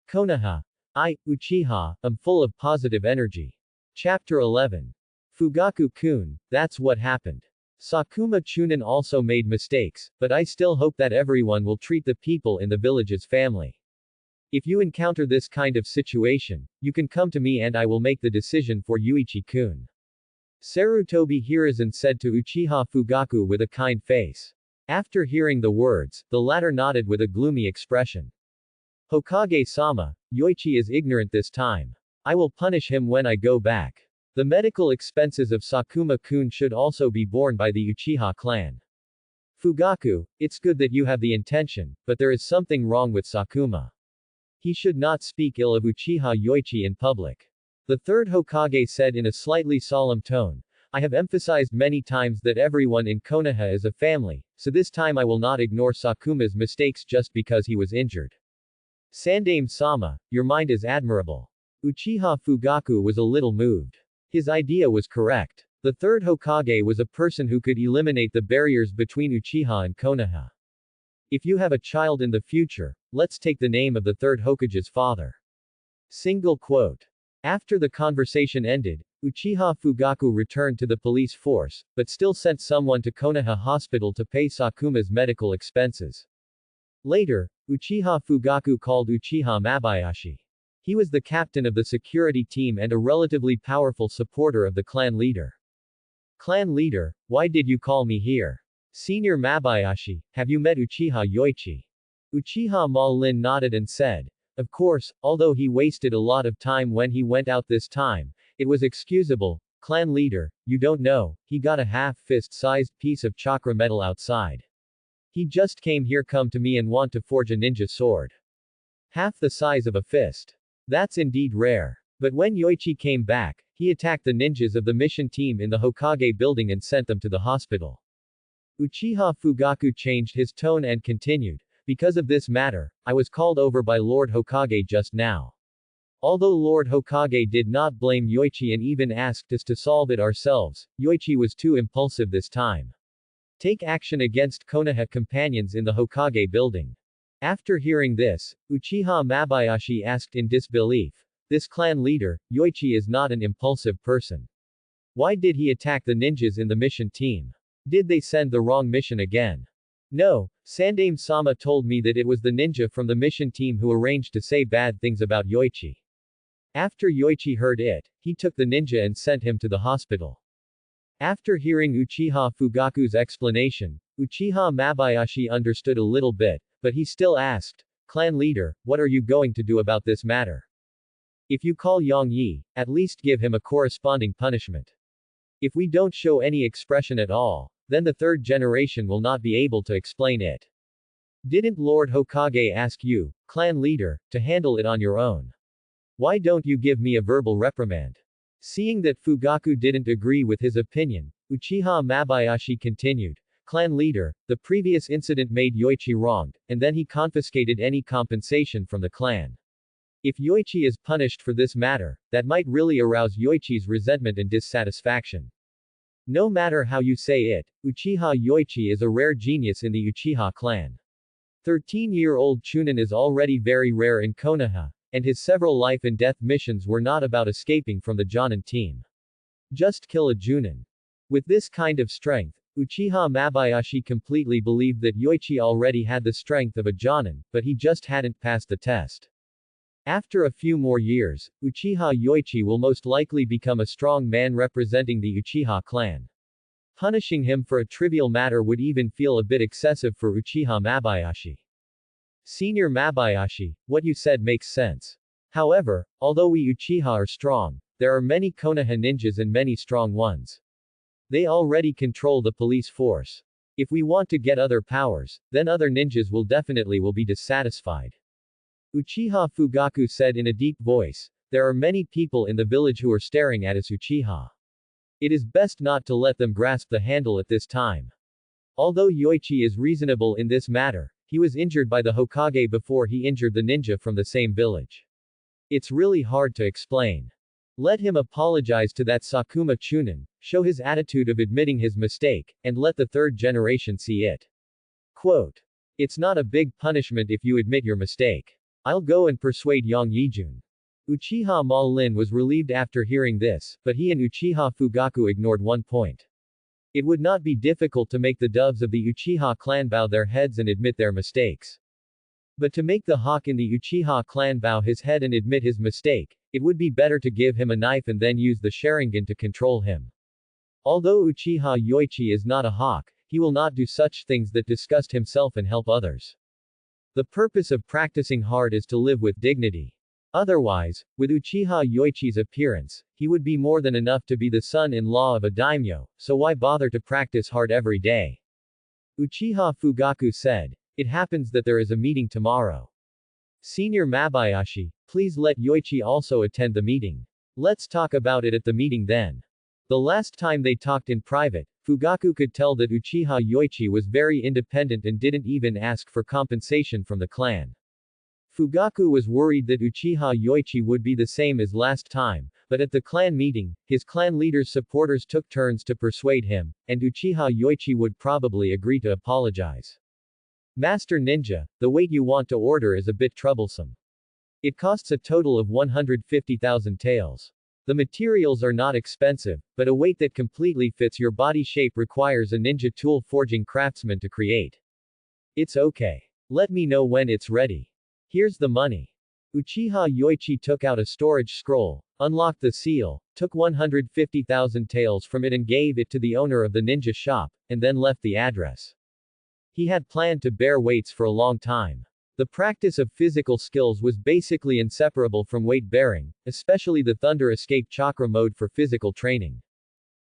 Konoha. Uchiha, am full of positive energy. Chapter 11. Fugaku-kun, that's what happened. Sakuma Chunin also made mistakes, but I still hope that everyone will treat the people in the village as family. If you encounter this kind of situation, you can come to me and I will make the decision for Yuichi-kun. Sarutobi Hiruzen said to Uchiha Fugaku with a kind face. After hearing the words, the latter nodded with a gloomy expression. Hokage-sama, Yoichi is ignorant this time. I will punish him when I go back. The medical expenses of Sakuma-kun should also be borne by the Uchiha clan. Fugaku, it's good that you have the intention, but there is something wrong with Sakuma. He should not speak ill of Uchiha Yoichi in public. The third Hokage said in a slightly solemn tone. I have emphasized many times that everyone in Konoha is a family, so this time I will not ignore Sakuma's mistakes just because he was injured. Sandaime-sama, your mind is admirable. Uchiha Fugaku was a little moved. His idea was correct. The third Hokage was a person who could eliminate the barriers between Uchiha and Konoha. If you have a child in the future, let's take the name of the third Hokage's father. Single quote. After the conversation ended, Uchiha Fugaku returned to the police force, but still sent someone to Konoha Hospital to pay Sakuma's medical expenses. Later, Uchiha Fugaku called Uchiha Mabayashi. He was the captain of the security team and a relatively powerful supporter of the clan leader. Clan leader, why did you call me here? Senior Mabayashi, have you met Uchiha Yoichi? Uchiha Ma-lin nodded and said. Of course, although he wasted a lot of time when he went out this time, it was excusable. Clan leader, you don't know, he got a half-fist-sized piece of chakra metal outside. He just came here come to me and want to forge a ninja sword. Half the size of a fist. That's indeed rare. But when Yoichi came back, he attacked the ninjas of the mission team in the Hokage building and sent them to the hospital. Uchiha Fugaku changed his tone and continued. Because of this matter, I was called over by Lord Hokage just now. Although Lord Hokage did not blame Yoichi and even asked us to solve it ourselves, Yoichi was too impulsive this time. Take action against Konoha companions in the Hokage building. After hearing this, Uchiha Mabayashi asked in disbelief. This clan leader, Yoichi is not an impulsive person. Why did he attack the ninjas in the mission team? Did they send the wrong mission again? No, Sandaime-sama told me that it was the ninja from the mission team who arranged to say bad things about Yoichi. After Yoichi heard it, he took the ninja and sent him to the hospital. After hearing Uchiha Fugaku's explanation, Uchiha Mabayashi understood a little bit, but he still asked, Clan leader, what are you going to do about this matter? If you call Yang Yi, at least give him a corresponding punishment. If we don't show any expression at all, then the third generation will not be able to explain it. Didn't Lord Hokage ask you, clan leader, to handle it on your own? Why don't you give me a verbal reprimand? Seeing that Fugaku didn't agree with his opinion, Uchiha Mabayashi continued, Clan leader, the previous incident made Yoichi wronged, and then he confiscated any compensation from the clan. If Yoichi is punished for this matter, that might really arouse Yoichi's resentment and dissatisfaction. No matter how you say it, Uchiha Yoichi is a rare genius in the Uchiha clan. 13-year-old Chunin is already very rare in Konoha, and his several life and death missions were not about escaping from the Jonin team. Just kill a Junin. With this kind of strength, Uchiha Mabayashi completely believed that Yoichi already had the strength of a Jonin, but he just hadn't passed the test. After a few more years, Uchiha Yoichi will most likely become a strong man representing the Uchiha clan. Punishing him for a trivial matter would even feel a bit excessive for Uchiha Mabayashi. Senior Mabayashi, what you said makes sense. However, although we Uchiha are strong, there are many Konoha ninjas and many strong ones. They already control the police force. If we want to get other powers, then other ninjas will definitely be dissatisfied. Uchiha Fugaku said in a deep voice, there are many people in the village who are staring at us Uchiha. It is best not to let them grasp the handle at this time. Although Yoichi is reasonable in this matter, he was injured by the Hokage before he injured the ninja from the same village. It's really hard to explain. Let him apologize to that Sakuma Chunin, show his attitude of admitting his mistake, and let the third generation see it. Quote. It's not a big punishment if you admit your mistake. I'll go and persuade Yang Yijun. Uchiha Ma Lin was relieved after hearing this, but he and Uchiha Fugaku ignored one point. It would not be difficult to make the doves of the Uchiha clan bow their heads and admit their mistakes. But to make the hawk in the Uchiha clan bow his head and admit his mistake, it would be better to give him a knife and then use the Sharingan to control him. Although Uchiha Yoichi is not a hawk, he will not do such things that disgust himself and help others. The purpose of practicing hard is to live with dignity. Otherwise, with Uchiha Yoichi's appearance, he would be more than enough to be the son-in-law of a daimyo, so why bother to practice hard every day? Uchiha Fugaku said. It happens that there is a meeting tomorrow. Senior Mabayashi, please let Yoichi also attend the meeting. Let's talk about it at the meeting then. The last time they talked in private, Fugaku could tell that Uchiha Yoichi was very independent and didn't even ask for compensation from the clan. Fugaku was worried that Uchiha Yoichi would be the same as last time, but at the clan meeting, his clan leader's supporters took turns to persuade him, and Uchiha Yoichi would probably agree to apologize. Master Ninja, the weight you want to order is a bit troublesome. It costs a total of 150,000 taels. The materials are not expensive, but a weight that completely fits your body shape requires a ninja tool forging craftsman to create. It's okay. Let me know when it's ready. Here's the money. Uchiha Yoichi took out a storage scroll, unlocked the seal, took 150,000 taels from it and gave it to the owner of the ninja shop, and then left the address. He had planned to bear weights for a long time. The practice of physical skills was basically inseparable from weight bearing, especially the Thunder Escape Chakra mode for physical training.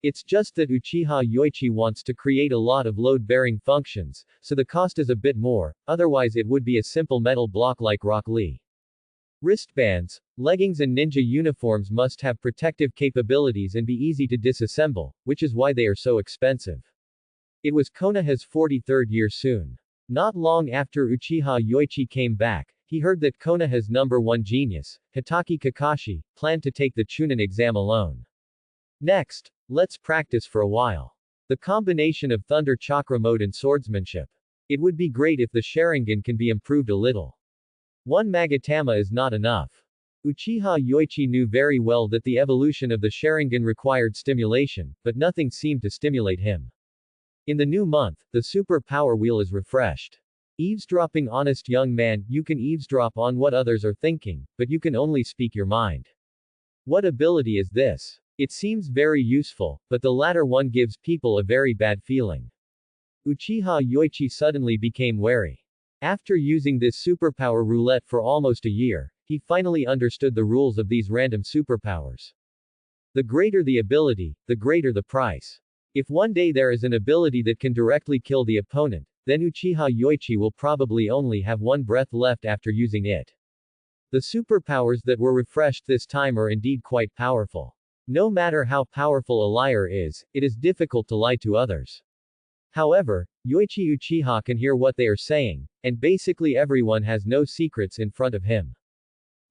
It's just that Uchiha Yoichi wants to create a lot of load-bearing functions, so the cost is a bit more, otherwise it would be a simple metal block like Rock Lee. Wristbands, leggings and ninja uniforms must have protective capabilities and be easy to disassemble, which is why they are so expensive. It was Konoha's 43rd year soon. Not long after Uchiha Yoichi came back, he heard that Konoha's #1 genius, Hitaki Kakashi, planned to take the Chunin exam alone. Next, let's practice for a while. The combination of Thunder Chakra mode and swordsmanship. It would be great if the Sharingan can be improved a little. One Magatama is not enough. Uchiha Yoichi knew very well that the evolution of the Sharingan required stimulation, but nothing seemed to stimulate him. In the new month, the super power wheel is refreshed. Eavesdropping. Honest young man, you can eavesdrop on what others are thinking, but you can only speak your mind. What ability is this? It seems very useful, but the latter one gives people a very bad feeling. Uchiha Yoichi suddenly became wary. After using this superpower roulette for almost a year, he finally understood the rules of these random superpowers. The greater the ability, the greater the price. If one day there is an ability that can directly kill the opponent, then Uchiha Yoichi will probably only have one breath left after using it. The superpowers that were refreshed this time are indeed quite powerful. No matter how powerful a liar is, it is difficult to lie to others. However, Yoichi Uchiha can hear what they are saying, and basically everyone has no secrets in front of him.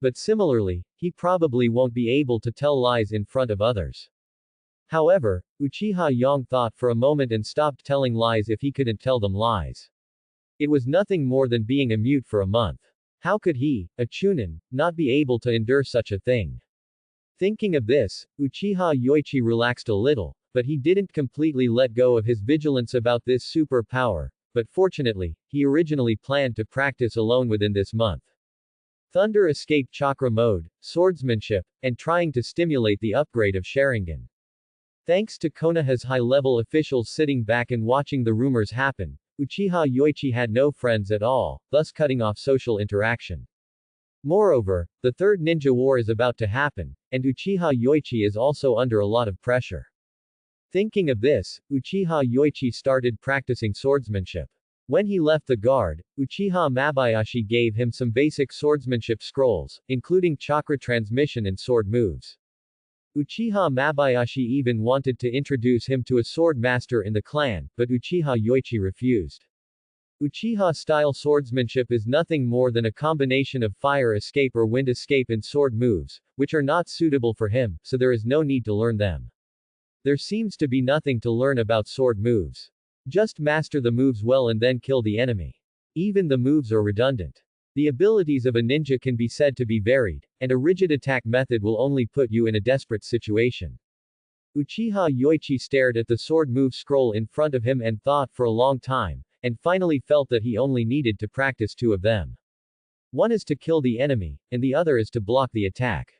But similarly, he probably won't be able to tell lies in front of others. However, Uchiha Yang thought for a moment and stopped telling lies if he couldn't tell them lies. It was nothing more than being a mute for a month. How could he, a Chunin, not be able to endure such a thing? Thinking of this, Uchiha Yoichi relaxed a little, but he didn't completely let go of his vigilance about this super power, but fortunately, he originally planned to practice alone within this month. Thunder Escape Chakra mode, swordsmanship, and trying to stimulate the upgrade of Sharingan. Thanks to Konoha's high-level officials sitting back and watching the rumors happen, Uchiha Yoichi had no friends at all, thus cutting off social interaction. Moreover, the Third Ninja War is about to happen, and Uchiha Yoichi is also under a lot of pressure. Thinking of this, Uchiha Yoichi started practicing swordsmanship. When he left the guard, Uchiha Mabayashi gave him some basic swordsmanship scrolls, including chakra transmission and sword moves. Uchiha Mabayashi even wanted to introduce him to a sword master in the clan, but Uchiha Yoichi refused. Uchiha-style swordsmanship is nothing more than a combination of fire escape or wind escape and sword moves, which are not suitable for him, so there is no need to learn them. There seems to be nothing to learn about sword moves. Just master the moves well and then kill the enemy. Even the moves are redundant. The abilities of a ninja can be said to be varied, and a rigid attack method will only put you in a desperate situation. Uchiha Yoichi stared at the sword move scroll in front of him and thought for a long time, and finally felt that he only needed to practice two of them. One is to kill the enemy, and the other is to block the attack.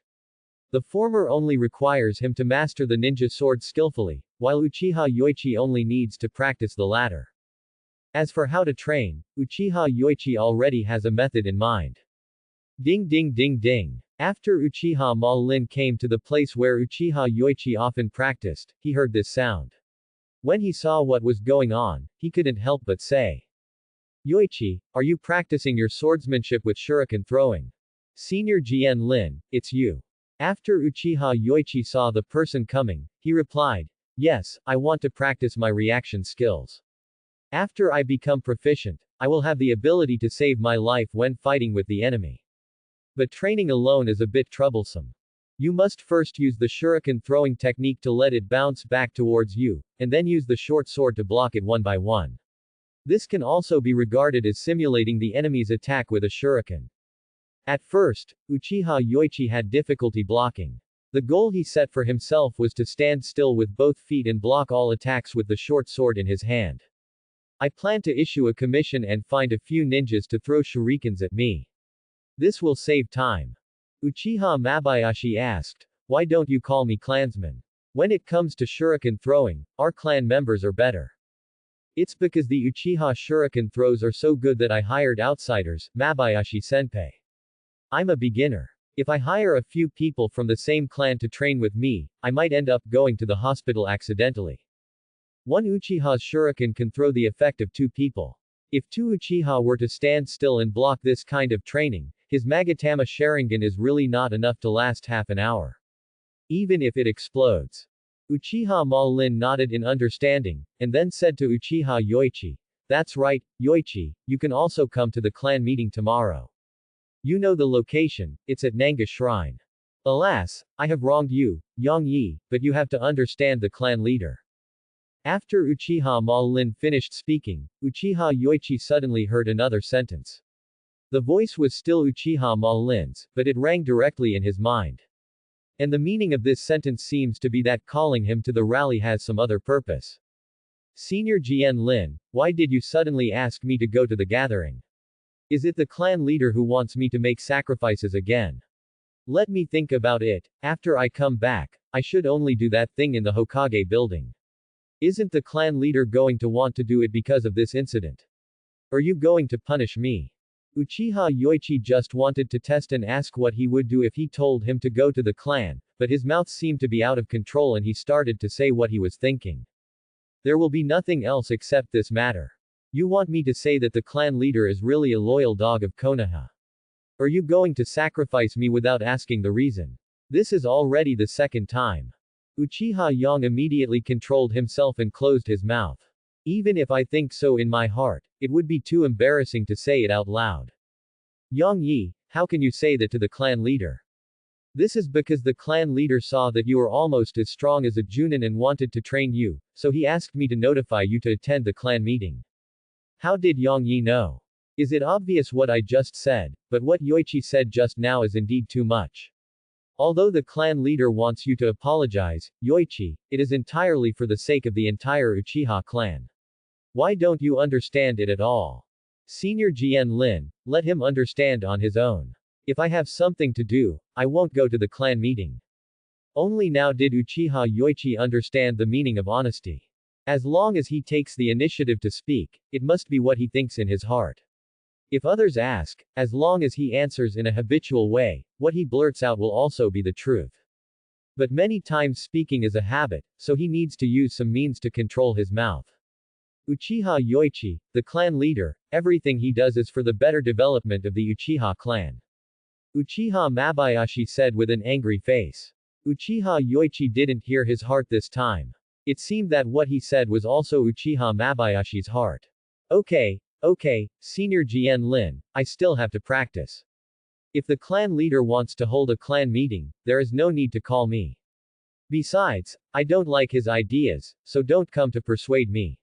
The former only requires him to master the ninja sword skillfully, while Uchiha Yoichi only needs to practice the latter. As for how to train, Uchiha Yoichi already has a method in mind. Ding ding ding ding. After Uchiha Ma-Lin came to the place where Uchiha Yoichi often practiced, he heard this sound. When he saw what was going on, he couldn't help but say, "Yoichi, are you practicing your swordsmanship with shuriken throwing?" "Senior Jian Lin, it's you." After Uchiha Yoichi saw the person coming, he replied, "Yes, I want to practice my reaction skills. After I become proficient, I will have the ability to save my life when fighting with the enemy. But training alone is a bit troublesome. You must first use the shuriken throwing technique to let it bounce back towards you, and then use the short sword to block it one by one. This can also be regarded as simulating the enemy's attack with a shuriken." At first, Uchiha Yoichi had difficulty blocking. The goal he set for himself was to stand still with both feet and block all attacks with the short sword in his hand. "I plan to issue a commission and find a few ninjas to throw shurikens at me. This will save time." Uchiha Mabayashi asked, "Why don't you call me clansman? When it comes to shuriken throwing, our clan members are better." "It's because the Uchiha shuriken throws are so good that I hired outsiders, Mabayashi senpai. I'm a beginner. If I hire a few people from the same clan to train with me, I might end up going to the hospital accidentally. One Uchiha's shuriken can throw the effect of two people. If two Uchiha were to stand still and block this kind of training, his Magatama Sharingan is really not enough to last half an hour. Even if it explodes." Uchiha Ma-Lin nodded in understanding, and then said to Uchiha Yoichi, "That's right, Yoichi, you can also come to the clan meeting tomorrow. You know the location, it's at Nanga Shrine. Alas, I have wronged you, Yang Yi, but you have to understand the clan leader." After Uchiha Ma-Lin finished speaking, Uchiha Yoichi suddenly heard another sentence. The voice was still Uchiha Ma-Lin's, but it rang directly in his mind. And the meaning of this sentence seems to be that calling him to the rally has some other purpose. "Senior Jian Lin, why did you suddenly ask me to go to the gathering? Is it the clan leader who wants me to make sacrifices again? Let me think about it. After I come back, I should only do that thing in the Hokage building. Isn't the clan leader going to want to do it because of this incident? Are you going to punish me?" Uchiha Yoichi just wanted to test and ask what he would do if he told him to go to the clan, but his mouth seemed to be out of control and he started to say what he was thinking. "There will be nothing else except this matter. You want me to say that the clan leader is really a loyal dog of Konoha? Are you going to sacrifice me without asking the reason? This is already the second time." Uchiha Yang immediately controlled himself and closed his mouth. "Even if I think so in my heart, it would be too embarrassing to say it out loud. Yang Yi, how can you say that to the clan leader? This is because the clan leader saw that you are almost as strong as a Junin and wanted to train you, so he asked me to notify you to attend the clan meeting." How did Yang Yi know? Is it obvious what I just said, but what Yoichi said just now is indeed too much. Although the clan leader wants you to apologize, Yoichi, it is entirely for the sake of the entire Uchiha clan. Why don't you understand it at all? Senior Jian Lin, let him understand on his own. If I have something to do, I won't go to the clan meeting. Only now did Uchiha Yoichi understand the meaning of honesty. As long as he takes the initiative to speak, it must be what he thinks in his heart. If others ask, as long as he answers in a habitual way, what he blurts out will also be the truth. But many times speaking is a habit, so he needs to use some means to control his mouth. Uchiha Yoichi, the clan leader, everything he does is for the better development of the Uchiha clan. Uchiha Mabayashi said with an angry face. Uchiha Yoichi didn't hear his heart this time. It seemed that what he said was also Uchiha Mabayashi's heart. Okay, Senior Jian Lin, I still have to practice. If the clan leader wants to hold a clan meeting, there is no need to call me. Besides, I don't like his ideas, so don't come to persuade me.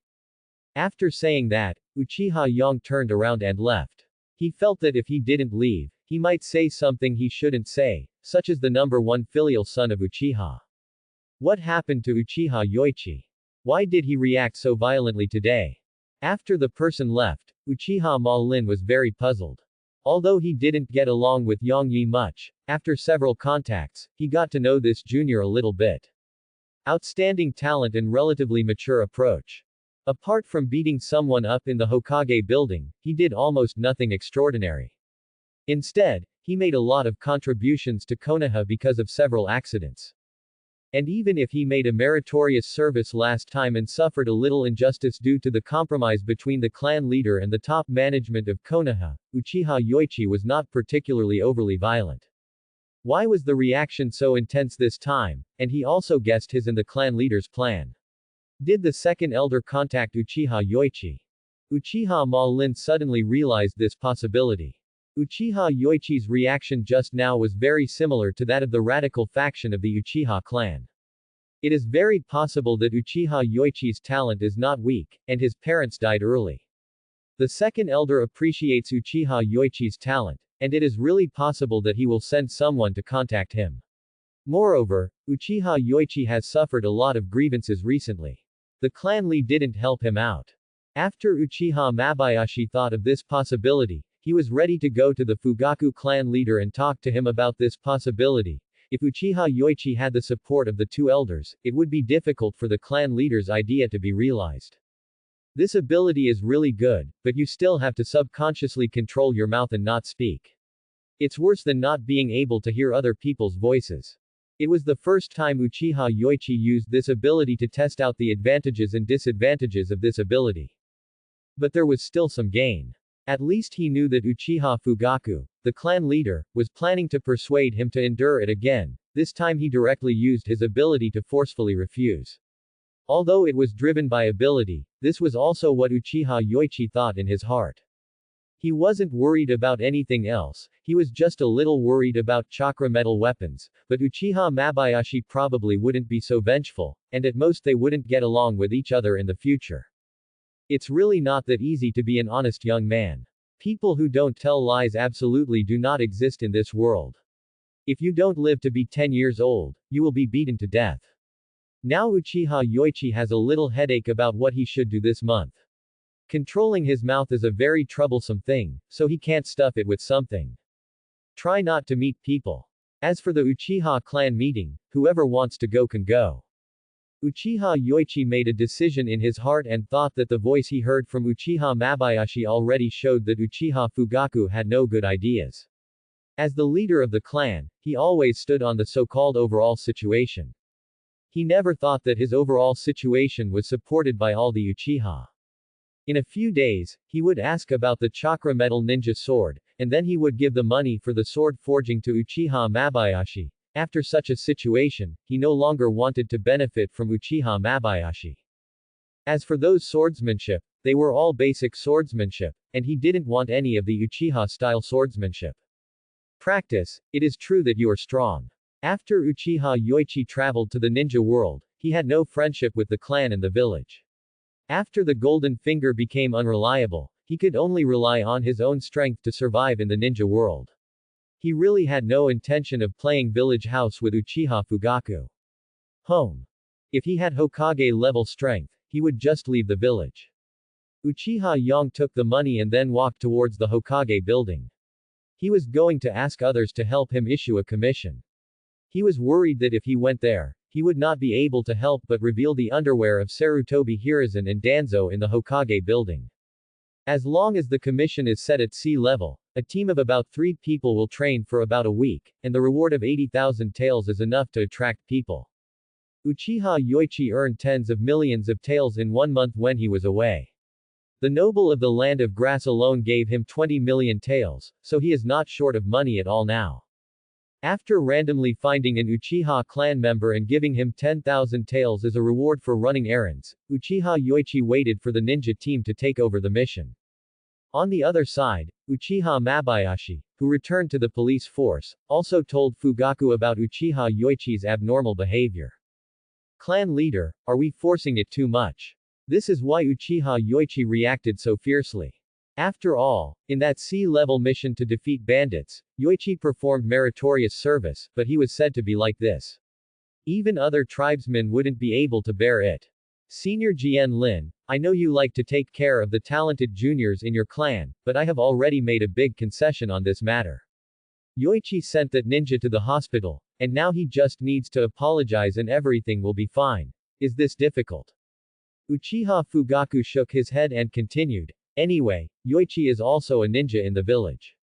After saying that, Uchiha Yang turned around and left. He felt that if he didn't leave, he might say something he shouldn't say, such as the number one filial son of Uchiha. What happened to Uchiha Yoichi? Why did he react so violently today? After the person left, Uchiha Ma Lin was very puzzled. Although he didn't get along with Yang Yi much, after several contacts, he got to know this junior a little bit. Outstanding talent and relatively mature approach. Apart from beating someone up in the Hokage building, he did almost nothing extraordinary. Instead, he made a lot of contributions to Konoha because of several accidents. And even if he made a meritorious service last time and suffered a little injustice due to the compromise between the clan leader and the top management of Konoha, Uchiha Yoichi was not particularly overly violent. Why was the reaction so intense this time, and he also guessed his and the clan leader's plan? Did the second elder contact Uchiha Yoichi? Uchiha Ma Lin suddenly realized this possibility. Uchiha Yoichi's reaction just now was very similar to that of the radical faction of the Uchiha clan. It is very possible that Uchiha Yoichi's talent is not weak, and his parents died early. The second elder appreciates Uchiha Yoichi's talent, and it is really possible that he will send someone to contact him. Moreover, Uchiha Yoichi has suffered a lot of grievances recently. The clan Lee didn't help him out. After Uchiha Mabayashi thought of this possibility, he was ready to go to the Fugaku clan leader and talk to him about this possibility. If Uchiha Yoichi had the support of the two elders, it would be difficult for the clan leader's idea to be realized. This ability is really good, but you still have to subconsciously control your mouth and not speak. It's worse than not being able to hear other people's voices. It was the first time Uchiha Yoichi used this ability to test out the advantages and disadvantages of this ability. But there was still some gain. At least he knew that Uchiha Fugaku, the clan leader, was planning to persuade him to endure it again. This time he directly used his ability to forcefully refuse. Although it was driven by ability, this was also what Uchiha Yoichi thought in his heart. He wasn't worried about anything else, he was just a little worried about chakra metal weapons, but Uchiha Mabayashi probably wouldn't be so vengeful, and at most they wouldn't get along with each other in the future. It's really not that easy to be an honest young man. People who don't tell lies absolutely do not exist in this world. If you don't live to be 10 years old, you will be beaten to death. Now Uchiha Yoichi has a little headache about what he should do this month. Controlling his mouth is a very troublesome thing, so he can't stuff it with something. Try not to meet people. As for the Uchiha clan meeting, whoever wants to go can go. Uchiha Yoichi made a decision in his heart and thought that the voice he heard from Uchiha Mabayashi already showed that Uchiha Fugaku had no good ideas. As the leader of the clan, he always stood on the so-called overall situation. He never thought that his overall situation was supported by all the Uchiha. In a few days, he would ask about the chakra metal ninja sword, and then he would give the money for the sword forging to Uchiha Mabayashi. After such a situation, he no longer wanted to benefit from Uchiha Mabayashi. As for those swordsmanship, they were all basic swordsmanship, and he didn't want any of the Uchiha-style swordsmanship. Practice, it is true that you are strong. After Uchiha Yoichi traveled to the ninja world, he had no friendship with the clan and the village. After the Golden Finger became unreliable, he could only rely on his own strength to survive in the ninja world. He really had no intention of playing village house with Uchiha Fugaku. Home. If he had Hokage-level strength, he would just leave the village. Uchiha Yang took the money and then walked towards the Hokage building. He was going to ask others to help him issue a commission. He was worried that if he went there, he would not be able to help but reveal the underwear of Sarutobi Hiruzen and Danzo in the Hokage building. As long as the commission is set at sea level, a team of about 3 people will train for about a week, and the reward of 80,000 taels is enough to attract people. Uchiha Yoichi earned tens of millions of taels in 1 month when he was away. The noble of the land of grass alone gave him 20 million taels, so he is not short of money at all now. After randomly finding an Uchiha clan member and giving him 10,000 taels as a reward for running errands, Uchiha Yoichi waited for the ninja team to take over the mission. On the other side, Uchiha Mabayashi, who returned to the police force, also told Fugaku about Uchiha Yoichi's abnormal behavior. Clan leader, are we forcing it too much? This is why Uchiha Yoichi reacted so fiercely. After all, in that sea-level mission to defeat bandits, Yoichi performed meritorious service, but he was said to be like this. Even other tribesmen wouldn't be able to bear it. Senior Jian Lin, I know you like to take care of the talented juniors in your clan, but I have already made a big concession on this matter. Yoichi sent that ninja to the hospital, and now he just needs to apologize and everything will be fine. Is this difficult? Uchiha Fugaku shook his head and continued. Anyway, Yoichi is also a ninja in the village.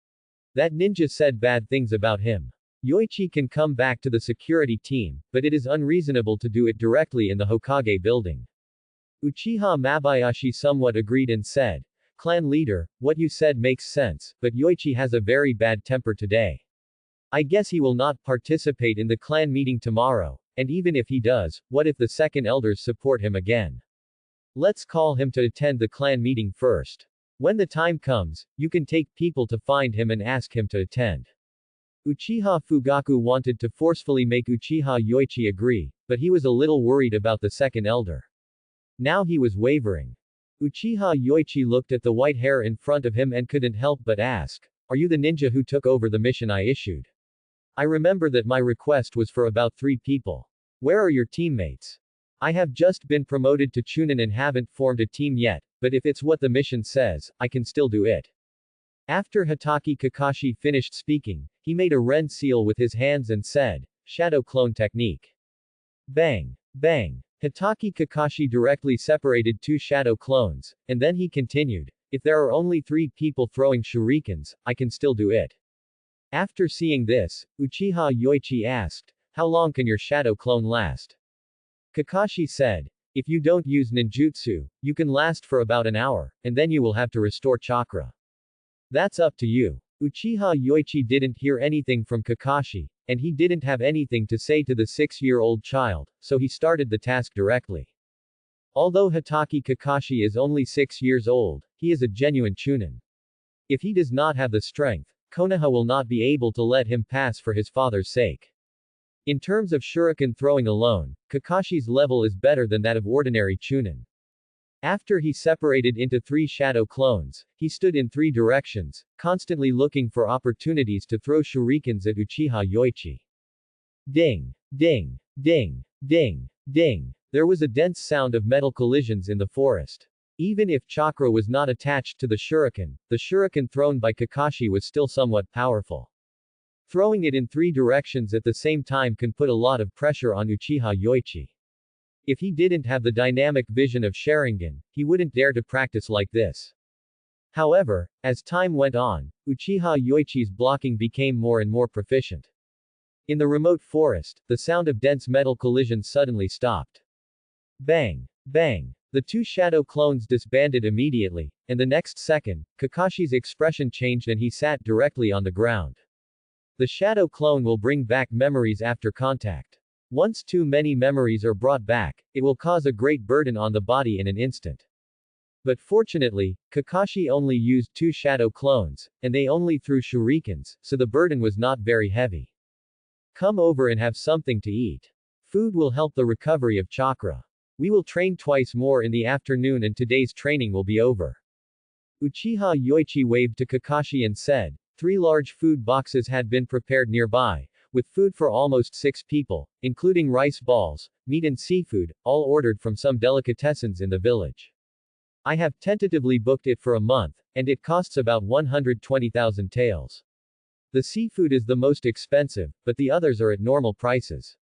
That ninja said bad things about him. Yoichi can come back to the security team, but it is unreasonable to do it directly in the Hokage building. Uchiha Mabayashi somewhat agreed and said, Clan leader, what you said makes sense, but Yoichi has a very bad temper today. I guess he will not participate in the clan meeting tomorrow, and even if he does, what if the second elders support him again? Let's call him to attend the clan meeting first. When the time comes, you can take people to find him and ask him to attend. Uchiha Fugaku wanted to forcefully make Uchiha Yoichi agree, but he was a little worried about the second elder. Now he was wavering. Uchiha Yoichi looked at the white hair in front of him and couldn't help but ask, Are you the ninja who took over the mission I issued? I remember that my request was for about 3 people. Where are your teammates? I have just been promoted to Chunin and haven't formed a team yet, but if it's what the mission says, I can still do it. After Hitaki Kakashi finished speaking, he made a Ren seal with his hands and said, Shadow clone technique. Bang. Bang. Hitaki Kakashi directly separated 2 shadow clones, and then he continued, If there are only 3 people throwing shurikens, I can still do it. After seeing this, Uchiha Yoichi asked, How long can your shadow clone last? Kakashi said, If you don't use ninjutsu, you can last for about an hour, and then you will have to restore chakra. That's up to you. Uchiha Yoichi didn't hear anything from Kakashi, and he didn't have anything to say to the 6-year-old child, so he started the task directly. Although Hitaki Kakashi is only 6 years old, he is a genuine chunin. If he does not have the strength, Konoha will not be able to let him pass for his father's sake. In terms of shuriken throwing alone, Kakashi's level is better than that of ordinary chunin. After he separated into 3 shadow clones, he stood in 3 directions, constantly looking for opportunities to throw shurikens at Uchiha Yoichi. Ding! Ding! Ding! Ding! Ding! There was a dense sound of metal collisions in the forest. Even if chakra was not attached to the shuriken thrown by Kakashi was still somewhat powerful. Throwing it in 3 directions at the same time can put a lot of pressure on Uchiha Yoichi. If he didn't have the dynamic vision of Sharingan, he wouldn't dare to practice like this. However, as time went on, Uchiha Yoichi's blocking became more and more proficient. In the remote forest, the sound of dense metal collisions suddenly stopped. Bang! Bang! The 2 shadow clones disbanded immediately, and the next second, Kakashi's expression changed and he sat directly on the ground. The shadow clone will bring back memories after contact. Once too many memories are brought back, it will cause a great burden on the body in an instant. But fortunately, Kakashi only used 2 shadow clones, and they only threw shurikens, so the burden was not very heavy. Come over and have something to eat. Food will help the recovery of chakra. We will train twice more in the afternoon and today's training will be over. Uchiha Yoichi waved to Kakashi and said, 3 large food boxes had been prepared nearby, with food for almost 6 people, including rice balls, meat and seafood, all ordered from some delicatessens in the village. I have tentatively booked it for a month, and it costs about 120,000 taels. The seafood is the most expensive, but the others are at normal prices.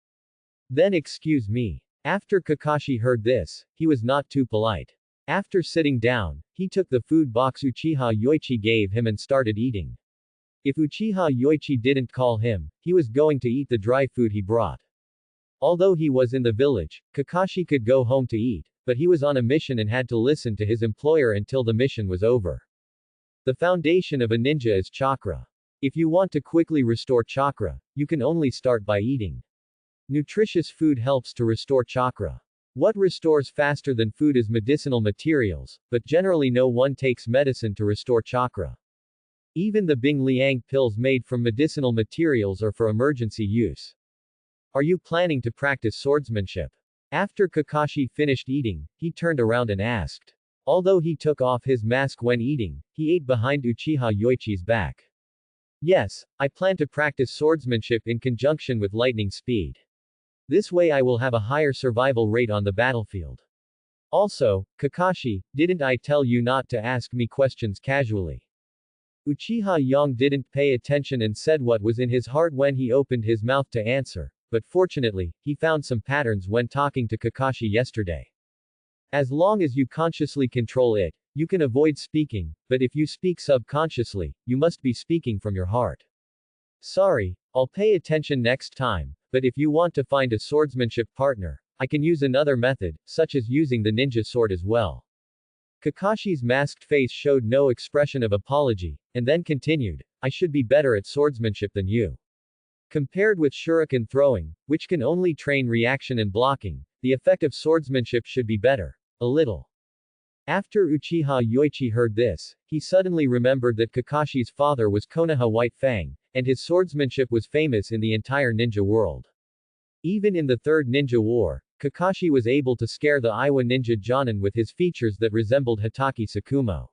Then excuse me. After Kakashi heard this, he was not too polite. After sitting down, he took the food box Uchiha Yoichi gave him and started eating. If Uchiha Yoichi didn't call him, he was going to eat the dry food he brought. Although he was in the village, Kakashi could go home to eat, but he was on a mission and had to listen to his employer until the mission was over. The foundation of a ninja is chakra. If you want to quickly restore chakra, you can only start by eating. Nutritious food helps to restore chakra. What restores faster than food is medicinal materials, but generally no one takes medicine to restore chakra. Even the Bing Liang pills made from medicinal materials are for emergency use. Are you planning to practice swordsmanship? After Kakashi finished eating, he turned around and asked. Although he took off his mask when eating, he ate behind Uchiha Yoichi's back. Yes, I plan to practice swordsmanship in conjunction with lightning speed. This way I will have a higher survival rate on the battlefield. Also, Kakashi, didn't I tell you not to ask me questions casually? Uchiha Yang didn't pay attention and said what was in his heart when he opened his mouth to answer, but fortunately, he found some patterns when talking to Kakashi yesterday. As long as you consciously control it, you can avoid speaking, but if you speak subconsciously, you must be speaking from your heart. Sorry, I'll pay attention next time, but if you want to find a swordsmanship partner, I can use another method, such as using the ninja sword as well. Kakashi's masked face showed no expression of apology, and then continued, I should be better at swordsmanship than you. Compared with shuriken throwing, which can only train reaction and blocking, the effect of swordsmanship should be better. A little. After Uchiha Yoichi heard this, he suddenly remembered that Kakashi's father was Konoha White Fang, and his swordsmanship was famous in the entire ninja world. Even in the Third Ninja War, Kakashi was able to scare the Iwa ninja Jonin with his features that resembled Hatake Tsukumo.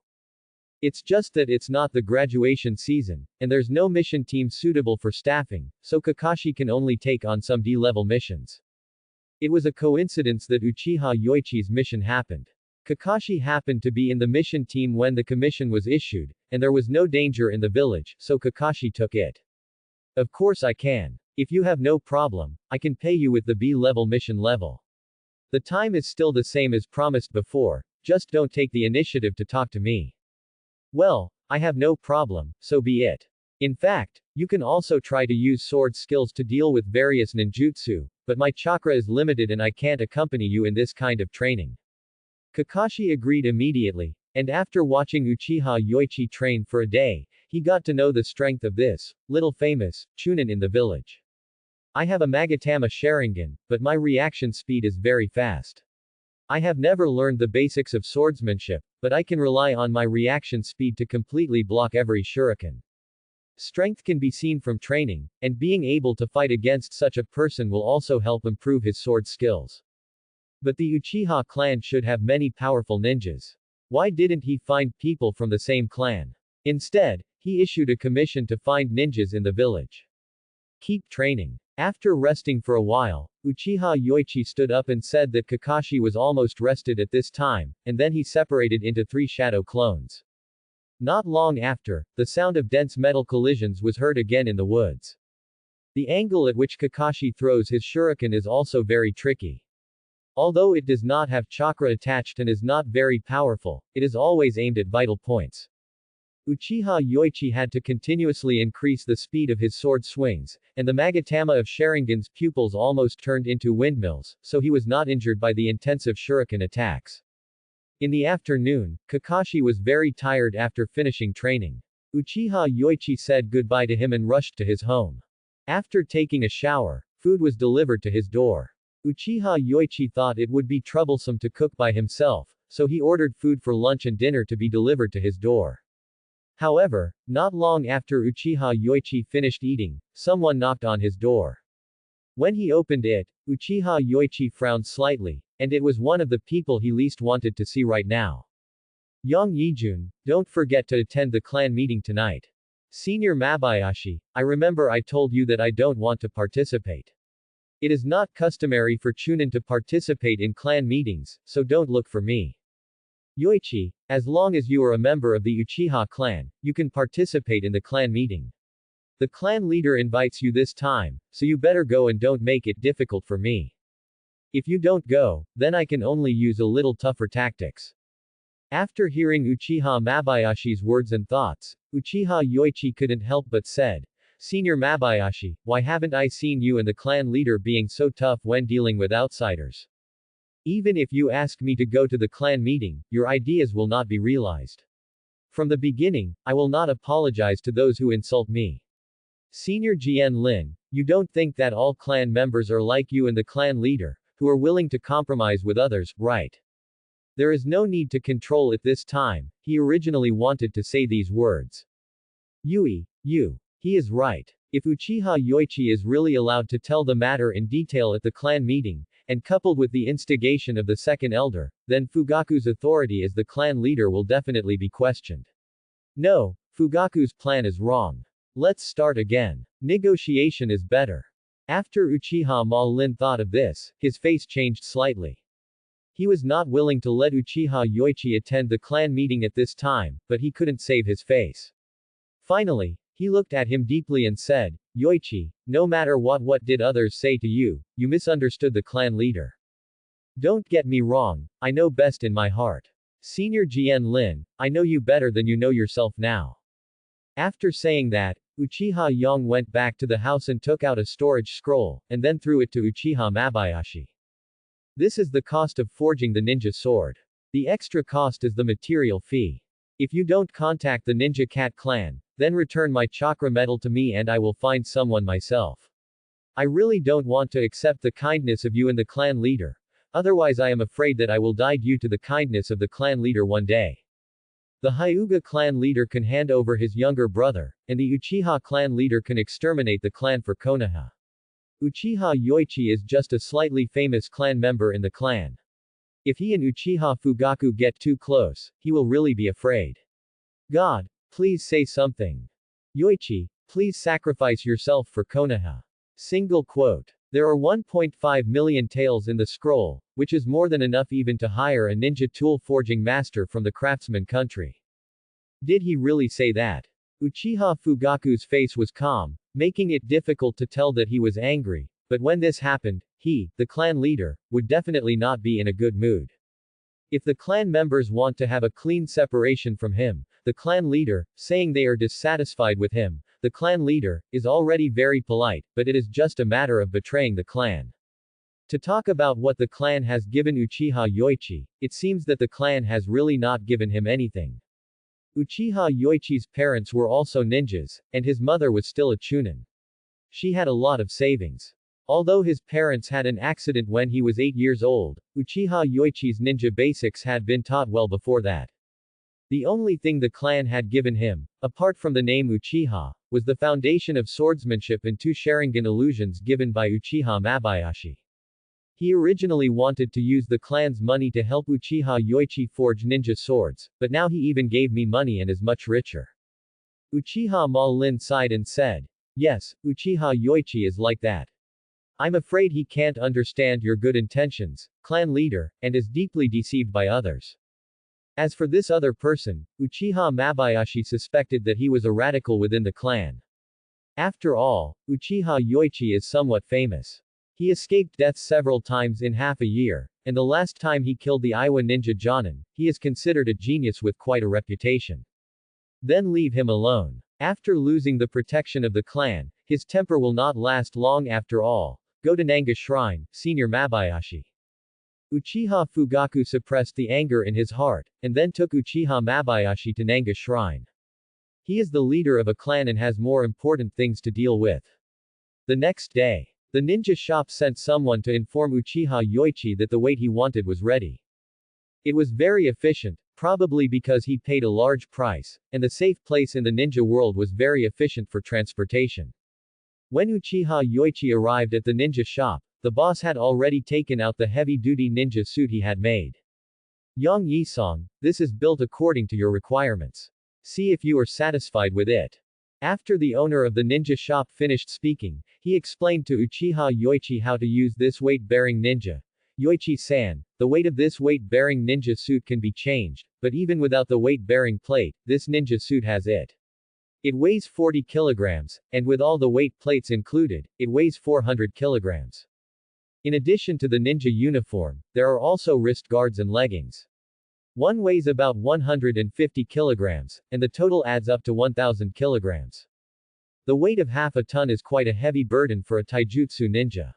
It's just that it's not the graduation season, and there's no mission team suitable for staffing, so Kakashi can only take on some D-level missions. It was a coincidence that Uchiha Yoichi's mission happened. Kakashi happened to be in the mission team when the commission was issued, and there was no danger in the village, so Kakashi took it. Of course I can. If you have no problem, I can pay you with the B-level mission level. The time is still the same as promised before, just don't take the initiative to talk to me. Well, I have no problem, so be it. In fact, you can also try to use sword skills to deal with various ninjutsu, but my chakra is limited and I can't accompany you in this kind of training. Kakashi agreed immediately, and after watching Uchiha Yoichi train for a day, he got to know the strength of this, little famous, Chunin in the village. I have a Magatama Sharingan, but my reaction speed is very fast. I have never learned the basics of swordsmanship, but I can rely on my reaction speed to completely block every shuriken. Strength can be seen from training, and being able to fight against such a person will also help improve his sword skills. But the Uchiha clan should have many powerful ninjas. Why didn't he find people from the same clan? Instead, he issued a commission to find ninjas in the village. Keep training. After resting for a while, Uchiha Yoichi stood up and said that Kakashi was almost rested at this time, and then he separated into 3 shadow clones. Not long after, the sound of dense metal collisions was heard again in the woods. The angle at which Kakashi throws his shuriken is also very tricky. Although it does not have chakra attached and is not very powerful, it is always aimed at vital points. Uchiha Yoichi had to continuously increase the speed of his sword swings, and the Magatama of Sharingan's pupils almost turned into windmills, so he was not injured by the intensive shuriken attacks. In the afternoon, Kakashi was very tired after finishing training. Uchiha Yoichi said goodbye to him and rushed to his home. After taking a shower, food was delivered to his door. Uchiha Yoichi thought it would be troublesome to cook by himself, so he ordered food for lunch and dinner to be delivered to his door. However, not long after Uchiha Yoichi finished eating, someone knocked on his door. When he opened it, Uchiha Yoichi frowned slightly, and it was one of the people he least wanted to see right now. Yang Yijun, don't forget to attend the clan meeting tonight. Senior Mabayashi, I remember I told you that I don't want to participate. It is not customary for Chunin to participate in clan meetings, so don't look for me. Yoichi, as long as you are a member of the Uchiha clan, you can participate in the clan meeting. The clan leader invites you this time, so you better go and don't make it difficult for me. If you don't go, then I can only use a little tougher tactics. After hearing Uchiha Mabayashi's words and thoughts, Uchiha Yoichi couldn't help but said, Senior Mabayashi, why haven't I seen you and the clan leader being so tough when dealing with outsiders? Even if you ask me to go to the clan meeting, your ideas will not be realized. From the beginning, I will not apologize to those who insult me. Senior Jian Lin, you don't think that all clan members are like you and the clan leader, who are willing to compromise with others, right? There is no need to control at this time, he originally wanted to say these words. He is right. If Uchiha Yoichi is really allowed to tell the matter in detail at the clan meeting, and coupled with the instigation of the second elder, then Fugaku's authority as the clan leader will definitely be questioned. No, Fugaku's plan is wrong. Let's start again. Negotiation is better. After Uchiha Ma-Lin thought of this, his face changed slightly. He was not willing to let Uchiha Yoichi attend the clan meeting at this time, but he couldn't save his face. Finally, he looked at him deeply and said, Yoichi, no matter what did others say to you, you misunderstood the clan leader. Don't get me wrong, I know best in my heart. Senior Jian Lin, I know you better than you know yourself now. After saying that, Uchiha Yang went back to the house and took out a storage scroll, and then threw it to Uchiha Mabayashi. This is the cost of forging the ninja sword. The extra cost is the material fee. If you don't contact the Ninja Cat clan, then return my chakra medal to me and I will find someone myself. I really don't want to accept the kindness of you and the clan leader. Otherwise I am afraid that I will die due to the kindness of the clan leader one day. The Hyuga clan leader can hand over his younger brother, and the Uchiha clan leader can exterminate the clan for Konoha. Uchiha Yoichi is just a slightly famous clan member in the clan. If he and Uchiha Fugaku get too close, he will really be afraid. God, please say something. Yoichi, please sacrifice yourself for Konoha. Single quote. There are 1.5 million taels in the scroll, which is more than enough even to hire a ninja tool forging master from the craftsman country. Did he really say that? Uchiha Fugaku's face was calm, making it difficult to tell that he was angry, but when this happened, he, the clan leader, would definitely not be in a good mood. If the clan members want to have a clean separation from him, the clan leader, saying they are dissatisfied with him, the clan leader, is already very polite, but it is just a matter of betraying the clan. To talk about what the clan has given Uchiha Yoichi, it seems that the clan has really not given him anything. Uchiha Yoichi's parents were also ninjas, and his mother was still a chunin. She had a lot of savings. Although his parents had an accident when he was 8 years old, Uchiha Yoichi's ninja basics had been taught well before that. The only thing the clan had given him, apart from the name Uchiha, was the foundation of swordsmanship and 2 Sharingan illusions given by Uchiha Mabayashi. He originally wanted to use the clan's money to help Uchiha Yoichi forge ninja swords, but now he even gave me money and is much richer. Uchiha Ma-Lin sighed and said, yes, Uchiha Yoichi is like that. I'm afraid he can't understand your good intentions, clan leader, and is deeply deceived by others. As for this other person, Uchiha Mabayashi suspected that he was a radical within the clan. After all, Uchiha Yoichi is somewhat famous. He escaped death several times in half a year, and the last time he killed the Iwa ninja Jonin, he is considered a genius with quite a reputation. Then leave him alone. After losing the protection of the clan, his temper will not last long after all. Go to Nanga Shrine, Senior Mabayashi. Uchiha Fugaku suppressed the anger in his heart, and then took Uchiha Mabayashi to Nanga Shrine. He is the leader of a clan and has more important things to deal with. The next day, the ninja shop sent someone to inform Uchiha Yoichi that the weight he wanted was ready. It was very efficient, probably because he paid a large price, and the safe place in the ninja world was very efficient for transportation. When Uchiha Yoichi arrived at the ninja shop, the boss had already taken out the heavy-duty ninja suit he had made. Yang Yisong, this is built according to your requirements. See if you are satisfied with it. After the owner of the ninja shop finished speaking, he explained to Uchiha Yoichi how to use this weight-bearing ninja. Yoichi-san, the weight of this weight-bearing ninja suit can be changed, but even without the weight-bearing plate, this ninja suit has it. It weighs 40 kilograms, and with all the weight plates included, it weighs 400 kilograms. In addition to the ninja uniform, there are also wrist guards and leggings. One weighs about 150 kilograms, and the total adds up to 1,000 kilograms. The weight of half a ton is quite a heavy burden for a taijutsu ninja.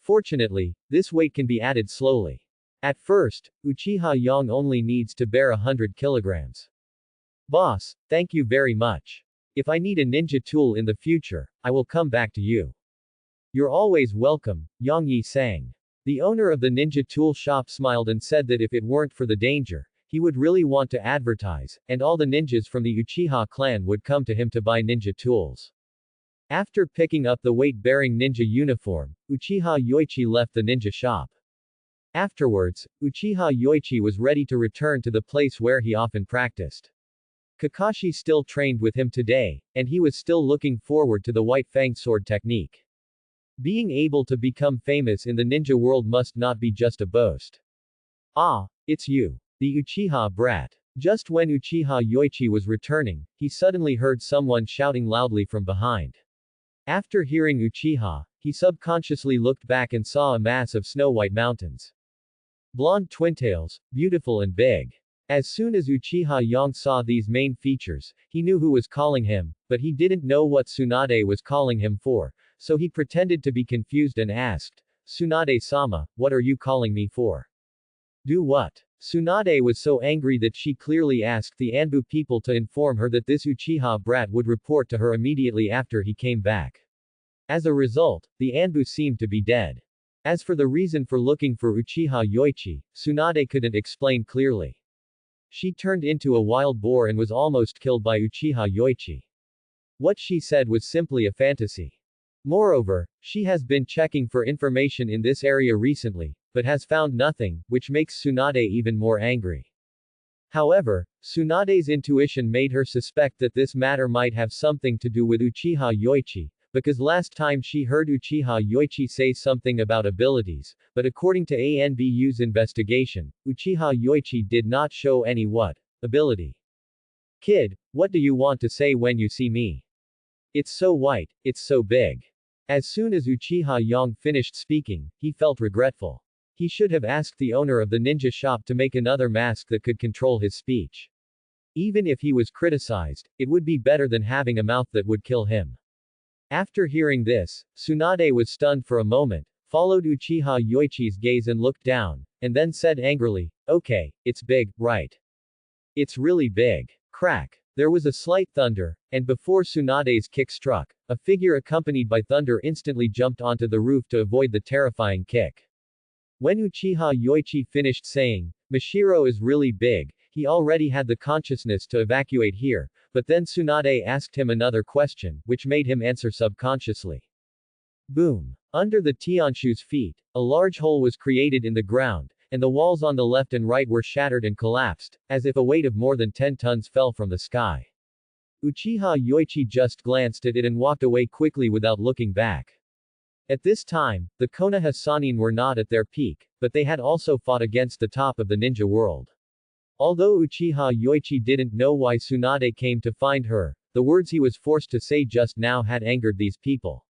Fortunately, this weight can be added slowly. At first, Uchiha Yang only needs to bear 100 kilograms. Boss, thank you very much. If I need a ninja tool in the future, I will come back to you. You're always welcome, Yang Yi sang. The owner of the ninja tool shop smiled and said that if it weren't for the danger, he would really want to advertise, and all the ninjas from the Uchiha clan would come to him to buy ninja tools. After picking up the weight-bearing ninja uniform, Uchiha Yoichi left the ninja shop. Afterwards, Uchiha Yoichi was ready to return to the place where he often practiced. Kakashi still trained with him today, and he was still looking forward to the White Fang sword technique. Being able to become famous in the ninja world must not be just a boast. Ah, it's you. The Uchiha brat. Just when Uchiha Yoichi was returning, he suddenly heard someone shouting loudly from behind. After hearing Uchiha, he subconsciously looked back and saw a mass of snow-white mountains. Blonde twintails, beautiful and big. As soon as Uchiha Yang saw these main features, he knew who was calling him, but he didn't know what Tsunade was calling him for, so he pretended to be confused and asked, "Tsunade-sama, what are you calling me for?" "Do what?" Tsunade was so angry that she clearly asked the Anbu people to inform her that this Uchiha brat would report to her immediately after he came back. As a result, the Anbu seemed to be dead. As for the reason for looking for Uchiha Yoichi, Tsunade couldn't explain clearly. She turned into a wild boar and was almost killed by Uchiha Yoichi. What she said was simply a fantasy. Moreover, she has been checking for information in this area recently, but has found nothing, which makes Tsunade even more angry. However, Tsunade's intuition made her suspect that this matter might have something to do with Uchiha Yoichi, because last time she heard Uchiha Yoichi say something about abilities, but according to ANBU's investigation, Uchiha Yoichi did not show any what ability. "Kid, what do you want to say when you see me? It's so white, it's so big." As soon as Uchiha Yang finished speaking, he felt regretful. He should have asked the owner of the ninja shop to make another mask that could control his speech. Even if he was criticized, it would be better than having a mouth that would kill him. After hearing this, Tsunade was stunned for a moment, followed Uchiha Yoichi's gaze and looked down, and then said angrily, "Okay, it's big, right? It's really big." Crack. There was a slight thunder, and before Tsunade's kick struck, a figure accompanied by thunder instantly jumped onto the roof to avoid the terrifying kick. When Uchiha Yoichi finished saying, "Mashiro is really big," he already had the consciousness to evacuate here, but then Tsunade asked him another question, which made him answer subconsciously. Boom. Under the Tianshu's feet, a large hole was created in the ground, and the walls on the left and right were shattered and collapsed, as if a weight of more than 10 tons fell from the sky. Uchiha Yoichi just glanced at it and walked away quickly without looking back. At this time, the Konoha Sannin were not at their peak, but they had also fought against the top of the ninja world. Although Uchiha Yoichi didn't know why Tsunade came to find her, the words he was forced to say just now had angered these people.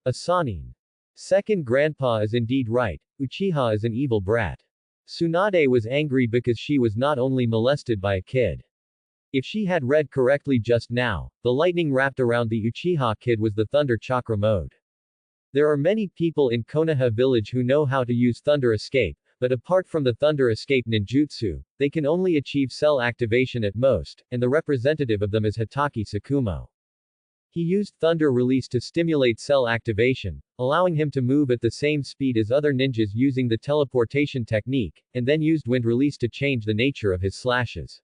A Sannin. Second grandpa is indeed right, Uchiha is an evil brat. Tsunade was angry because she was not only molested by a kid. If she had read correctly just now, the lightning wrapped around the Uchiha kid was the Thunder Chakra mode. There are many people in Konoha village who know how to use Thunder Escape, but apart from the Thunder Escape ninjutsu, they can only achieve cell activation at most, and the representative of them is Hitaki Tsukumo. He used Thunder Release to stimulate cell activation, allowing him to move at the same speed as other ninjas using the teleportation technique, and then used Wind Release to change the nature of his slashes.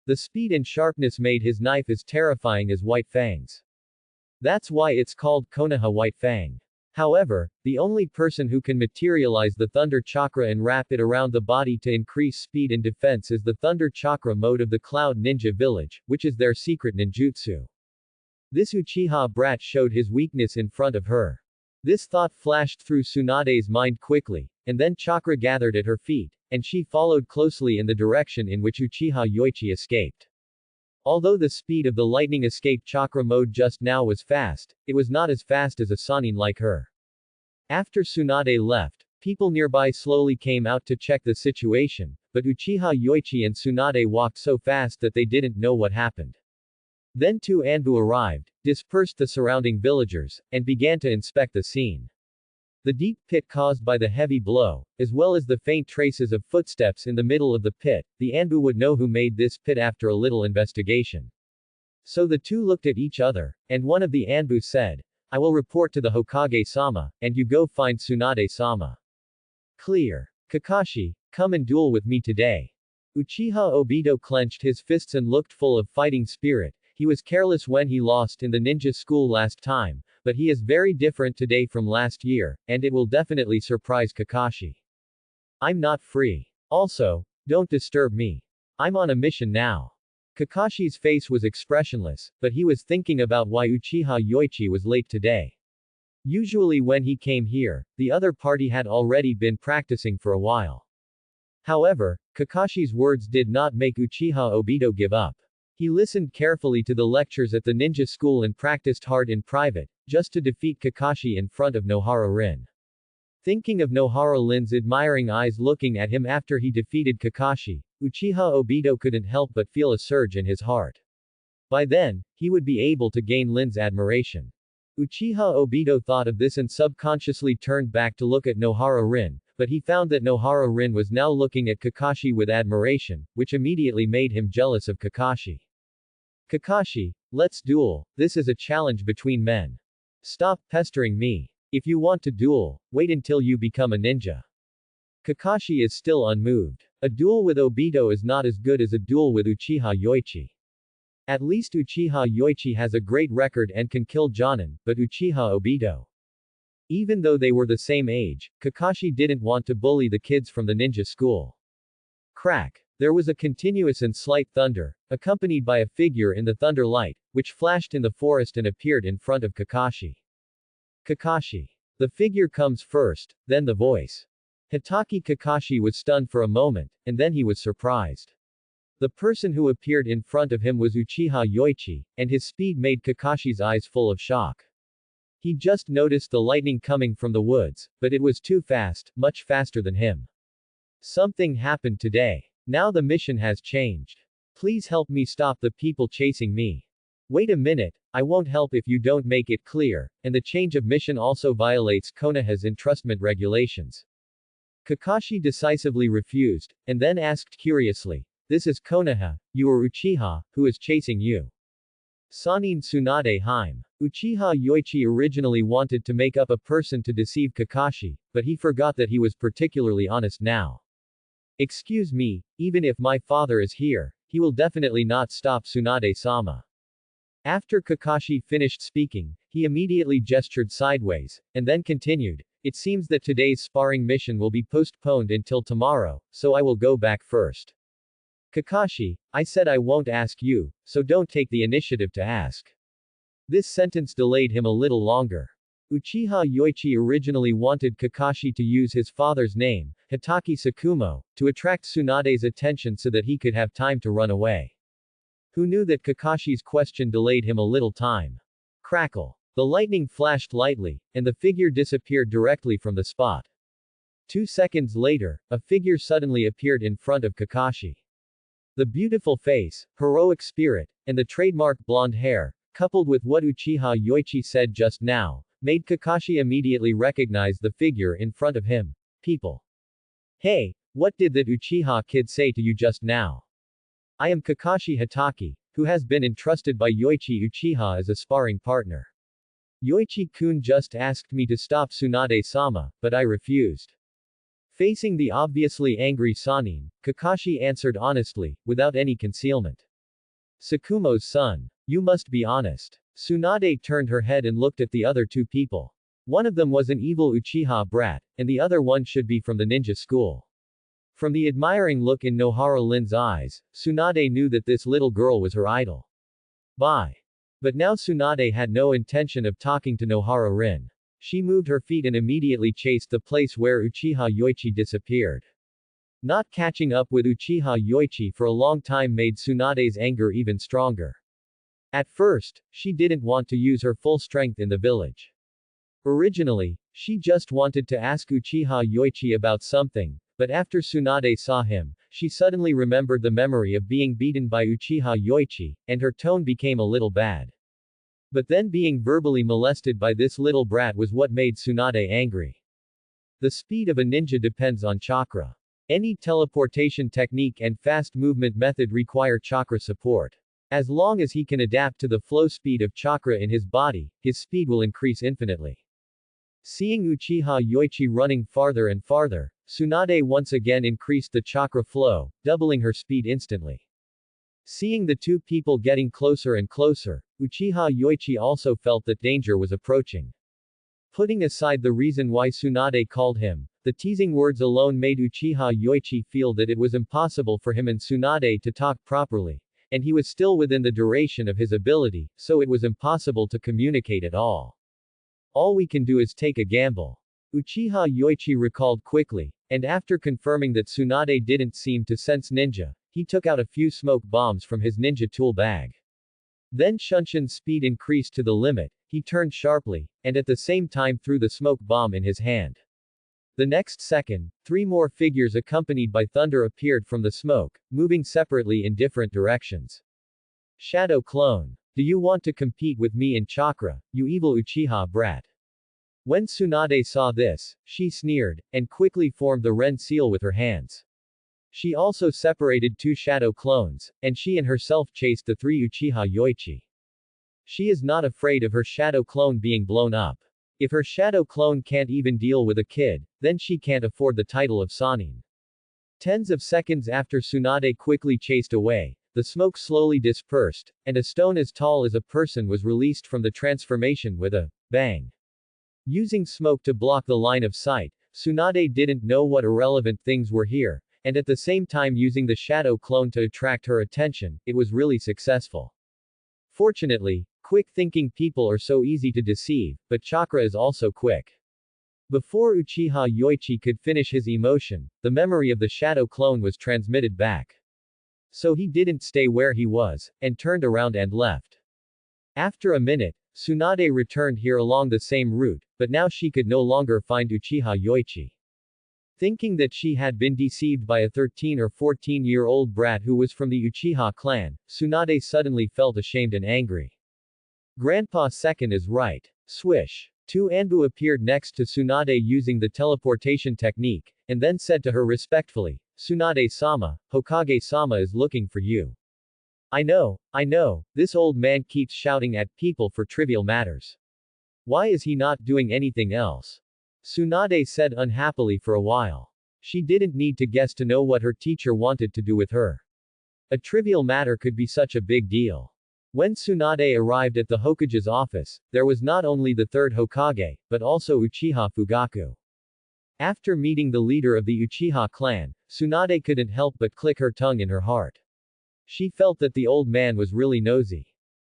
The speed and sharpness made his knife as terrifying as White Fang's. That's why it's called Konoha White Fang. However, the only person who can materialize the Thunder Chakra and wrap it around the body to increase speed and defense is the Thunder Chakra mode of the Cloud Ninja Village, which is their secret ninjutsu. This Uchiha brat showed his weakness in front of her. This thought flashed through Tsunade's mind quickly, and then chakra gathered at her feet, and she followed closely in the direction in which Uchiha Yoichi escaped. Although the speed of the lightning escape chakra mode just now was fast, it was not as fast as a Sannin like her. After Tsunade left, people nearby slowly came out to check the situation, but Uchiha Yoichi and Tsunade walked so fast that they didn't know what happened. Then two Anbu arrived, dispersed the surrounding villagers, and began to inspect the scene. The deep pit caused by the heavy blow, as well as the faint traces of footsteps in the middle of the pit, the Anbu would know who made this pit after a little investigation. So the two looked at each other, and one of the Anbu said, "I will report to the Hokage-sama, and you go find Tsunade-sama." Clear. Kakashi, come and duel with me today. Uchiha Obito clenched his fists and looked full of fighting spirit. He was careless when he lost in the ninja school last time, but he is very different today from last year, and it will definitely surprise Kakashi. I'm not free. Also, don't disturb me. I'm on a mission now. Kakashi's face was expressionless, but he was thinking about why Uchiha Yoichi was late today. Usually when he came here, the other party had already been practicing for a while. However, Kakashi's words did not make Uchiha Obito give up. He listened carefully to the lectures at the ninja school and practiced hard in private, just to defeat Kakashi in front of Nohara Rin. Thinking of Nohara Rin's admiring eyes looking at him after he defeated Kakashi, Uchiha Obito couldn't help but feel a surge in his heart. By then, he would be able to gain Rin's admiration. Uchiha Obito thought of this and subconsciously turned back to look at Nohara Rin, but he found that Nohara Rin was now looking at Kakashi with admiration, which immediately made him jealous of Kakashi. Kakashi, let's duel, this is a challenge between men. Stop pestering me. If you want to duel, wait until you become a ninja. Kakashi is still unmoved. A duel with Obito is not as good as a duel with Uchiha Yoichi. At least Uchiha Yoichi has a great record and can kill Jonin, but Uchiha Obito. Even though they were the same age, Kakashi didn't want to bully the kids from the ninja school. Crack. There was a continuous and slight thunder, accompanied by a figure in the thunder light, which flashed in the forest and appeared in front of Kakashi. Kakashi. The figure comes first, then the voice. Hitaki Kakashi was stunned for a moment, and then he was surprised. The person who appeared in front of him was Uchiha Yoichi, and his speed made Kakashi's eyes full of shock. He just noticed the lightning coming from the woods, but it was too fast, much faster than him. Something happened today. Now the mission has changed. Please help me stop the people chasing me. Wait a minute, I won't help if you don't make it clear, and the change of mission also violates Konoha's entrustment regulations. Kakashi decisively refused, and then asked curiously, this is Konoha, you are Uchiha, who is chasing you? Sanin Tsunade Haim. Uchiha Yoichi originally wanted to make up a person to deceive Kakashi, but he forgot that he was particularly honest now. Excuse me, even if my father is here, he will definitely not stop Tsunade-sama. After Kakashi finished speaking, he immediately gestured sideways, and then continued, it seems that today's sparring mission will be postponed until tomorrow, so I will go back first. Kakashi, I said I won't ask you, so don't take the initiative to ask. This sentence delayed him a little longer. Uchiha Yoichi originally wanted Kakashi to use his father's name, Hitaki Sakumo, to attract Tsunade's attention so that he could have time to run away. Who knew that Kakashi's question delayed him a little time? Crackle. The lightning flashed lightly, and the figure disappeared directly from the spot. 2 seconds later, a figure suddenly appeared in front of Kakashi. The beautiful face, heroic spirit, and the trademark blonde hair, coupled with what Uchiha Yoichi said just now, made Kakashi immediately recognize the figure in front of him. People. Hey, what did that Uchiha kid say to you just now? I am Kakashi Hitaki, who has been entrusted by Yoichi Uchiha as a sparring partner. Yoichi-kun just asked me to stop Tsunade-sama, but I refused. Facing the obviously angry Sanin, Kakashi answered honestly, without any concealment. Sakumo's son. You must be honest. Tsunade turned her head and looked at the other two people. One of them was an evil Uchiha brat, and the other one should be from the ninja school. From the admiring look in Nohara Rin's eyes, Tsunade knew that this little girl was her idol. Bye. But now Tsunade had no intention of talking to Nohara Rin. She moved her feet and immediately chased the place where Uchiha Yoichi disappeared. Not catching up with Uchiha Yoichi for a long time made Tsunade's anger even stronger. At first, she didn't want to use her full strength in the village. Originally, she just wanted to ask Uchiha Yoichi about something, but after Tsunade saw him, she suddenly remembered the memory of being beaten by Uchiha Yoichi, and her tone became a little bad. But then being verbally molested by this little brat was what made Tsunade angry. The speed of a ninja depends on chakra. Any teleportation technique and fast movement method require chakra support. As long as he can adapt to the flow speed of chakra in his body, his speed will increase infinitely. Seeing Uchiha Yoichi running farther and farther, Tsunade once again increased the chakra flow, doubling her speed instantly. Seeing the two people getting closer and closer, Uchiha Yoichi also felt that danger was approaching. Putting aside the reason why Tsunade called him, the teasing words alone made Uchiha Yoichi feel that it was impossible for him and Tsunade to talk properly, and he was still within the duration of his ability, so it was impossible to communicate at all. All we can do is take a gamble. Uchiha Yoichi recalled quickly, and after confirming that Tsunade didn't seem to sense ninja, he took out a few smoke bombs from his ninja tool bag. Then Shunshin's speed increased to the limit, he turned sharply, and at the same time threw the smoke bomb in his hand. The next second, 3 more figures accompanied by thunder appeared from the smoke, moving separately in different directions. Shadow clone. Do you want to compete with me in chakra, you evil Uchiha brat? When Tsunade saw this, she sneered, and quickly formed the Ren seal with her hands. She also separated 2 shadow clones, and she and herself chased the 3 Uchiha Yoichi. She is not afraid of her shadow clone being blown up. If her shadow clone can't even deal with a kid, then she can't afford the title of Sanin. Tens of seconds after Tsunade quickly chased away, the smoke slowly dispersed, and a stone as tall as a person was released from the transformation with a bang. Using smoke to block the line of sight, Tsunade didn't know what irrelevant things were here, and at the same time using the shadow clone to attract her attention, it was really successful. Fortunately, quick-thinking people are so easy to deceive, but chakra is also quick. Before Uchiha Yoichi could finish his emotion, the memory of the shadow clone was transmitted back. So he didn't stay where he was, and turned around and left. After a minute, Tsunade returned here along the same route, but now she could no longer find Uchiha Yoichi. Thinking that she had been deceived by a 13 or 14-year-old brat who was from the Uchiha clan, Tsunade suddenly felt ashamed and angry. Grandpa Second is right. Swish. 2 Anbu appeared next to Tsunade using the teleportation technique, and then said to her respectfully, Tsunade-sama, Hokage-sama is looking for you. I know, this old man keeps shouting at people for trivial matters. Why is he not doing anything else? Tsunade said unhappily for a while. She didn't need to guess to know what her teacher wanted to do with her. A trivial matter could be such a big deal. When Tsunade arrived at the Hokage's office, there was not only the 3rd Hokage, but also Uchiha Fugaku. After meeting the leader of the Uchiha clan, Tsunade couldn't help but click her tongue in her heart. She felt that the old man was really nosy.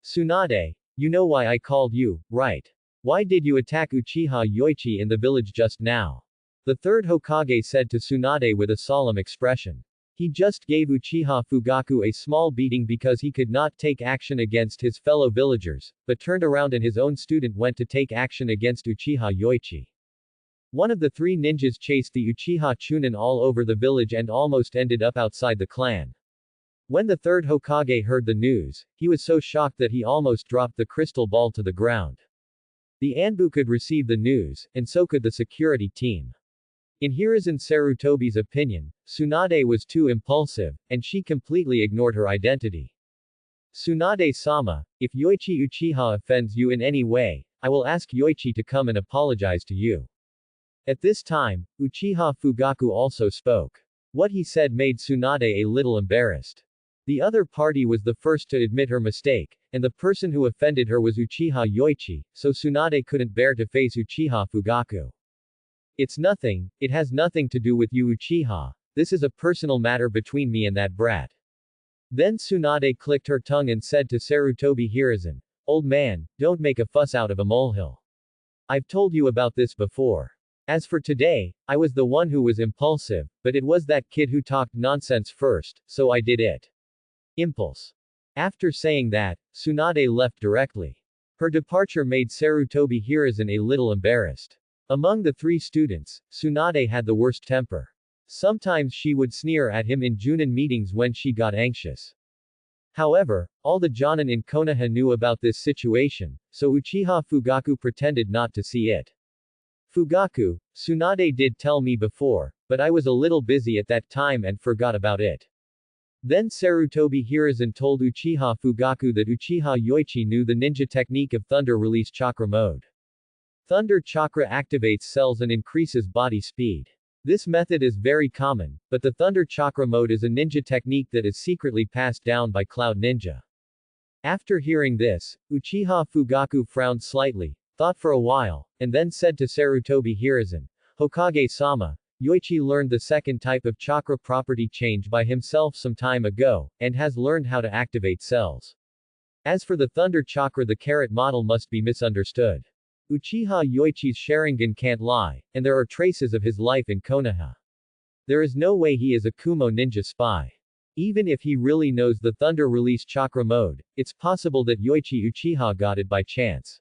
Tsunade, you know why I called you, right? Why did you attack Uchiha Yoichi in the village just now? The 3rd Hokage said to Tsunade with a solemn expression. He just gave Uchiha Fugaku a small beating because he could not take action against his fellow villagers, but turned around and his own student went to take action against Uchiha Yoichi. One of the 3 ninjas chased the Uchiha Chunin all over the village and almost ended up outside the clan. When the 3rd Hokage heard the news, he was so shocked that he almost dropped the crystal ball to the ground. The Anbu could receive the news, and so could the security team. In Hiruzen Sarutobi's opinion, Tsunade was too impulsive, and she completely ignored her identity. Tsunade-sama, if Yoichi Uchiha offends you in any way, I will ask Yoichi to come and apologize to you. At this time, Uchiha Fugaku also spoke. What he said made Tsunade a little embarrassed. The other party was the first to admit her mistake, and the person who offended her was Uchiha Yoichi, so Tsunade couldn't bear to face Uchiha Fugaku. It's nothing, it has nothing to do with you Uchiha, this is a personal matter between me and that brat. Then Tsunade clicked her tongue and said to Sarutobi Hiruzen, old man, don't make a fuss out of a molehill. I've told you about this before. As for today, I was the one who was impulsive, but it was that kid who talked nonsense first, so I did it. Impulse. After saying that, Tsunade left directly. Her departure made Sarutobi Hiruzen a little embarrassed. Among the 3 students, Tsunade had the worst temper. Sometimes she would sneer at him in Junin meetings when she got anxious. However, all the Jonin in Konoha knew about this situation, so Uchiha Fugaku pretended not to see it. Fugaku, Tsunade did tell me before, but I was a little busy at that time and forgot about it. Then Sarutobi Hiruzen told Uchiha Fugaku that Uchiha Yoichi knew the ninja technique of Thunder Release Chakra mode. Thunder Chakra activates cells and increases body speed. This method is very common, but the Thunder Chakra mode is a ninja technique that is secretly passed down by Cloud Ninja. After hearing this, Uchiha Fugaku frowned slightly, thought for a while, and then said to Sarutobi Hiruzen, Hokage-sama, Yoichi learned the second type of chakra property change by himself some time ago, and has learned how to activate cells. As for the Thunder Chakra, the carrot model must be misunderstood. Uchiha Yoichi's Sharingan can't lie, and there are traces of his life in Konoha. There is no way he is a Kumo ninja spy. Even if he really knows the Thunder Release Chakra mode, it's possible that Yoichi Uchiha got it by chance.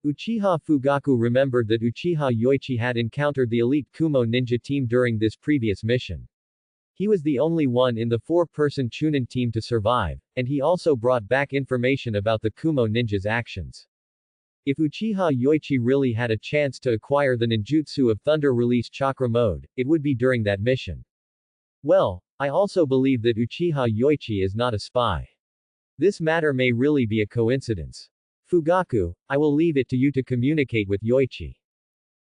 Uchiha Fugaku remembered that Uchiha Yoichi had encountered the elite Kumo ninja team during this previous mission. He was the only one in the four-person Chunin team to survive, and he also brought back information about the Kumo ninja's actions. If Uchiha Yoichi really had a chance to acquire the ninjutsu of Thunder Release Chakra mode, it would be during that mission. Well, I also believe that Uchiha Yoichi is not a spy. This matter may really be a coincidence. Fugaku, I will leave it to you to communicate with Yoichi.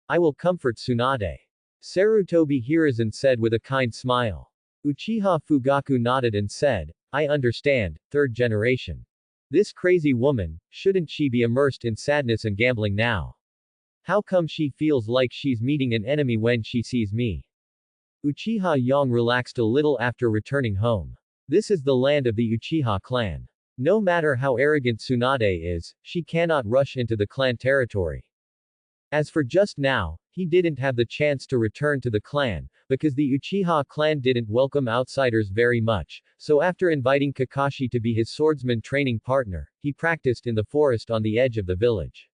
I will comfort Tsunade. Sarutobi Hiruzen said with a kind smile. Uchiha Fugaku nodded and said, I understand, third generation. This crazy woman, shouldn't she be immersed in sadness and gambling now? How come she feels like she's meeting an enemy when she sees me? Uchiha Yang relaxed a little after returning home. This is the land of the Uchiha clan. No matter how arrogant Tsunade is, she cannot rush into the clan territory. As for just now, he didn't have the chance to return to the clan, because the Uchiha clan didn't welcome outsiders very much, so after inviting Kakashi to be his swordsman training partner, he practiced in the forest on the edge of the village.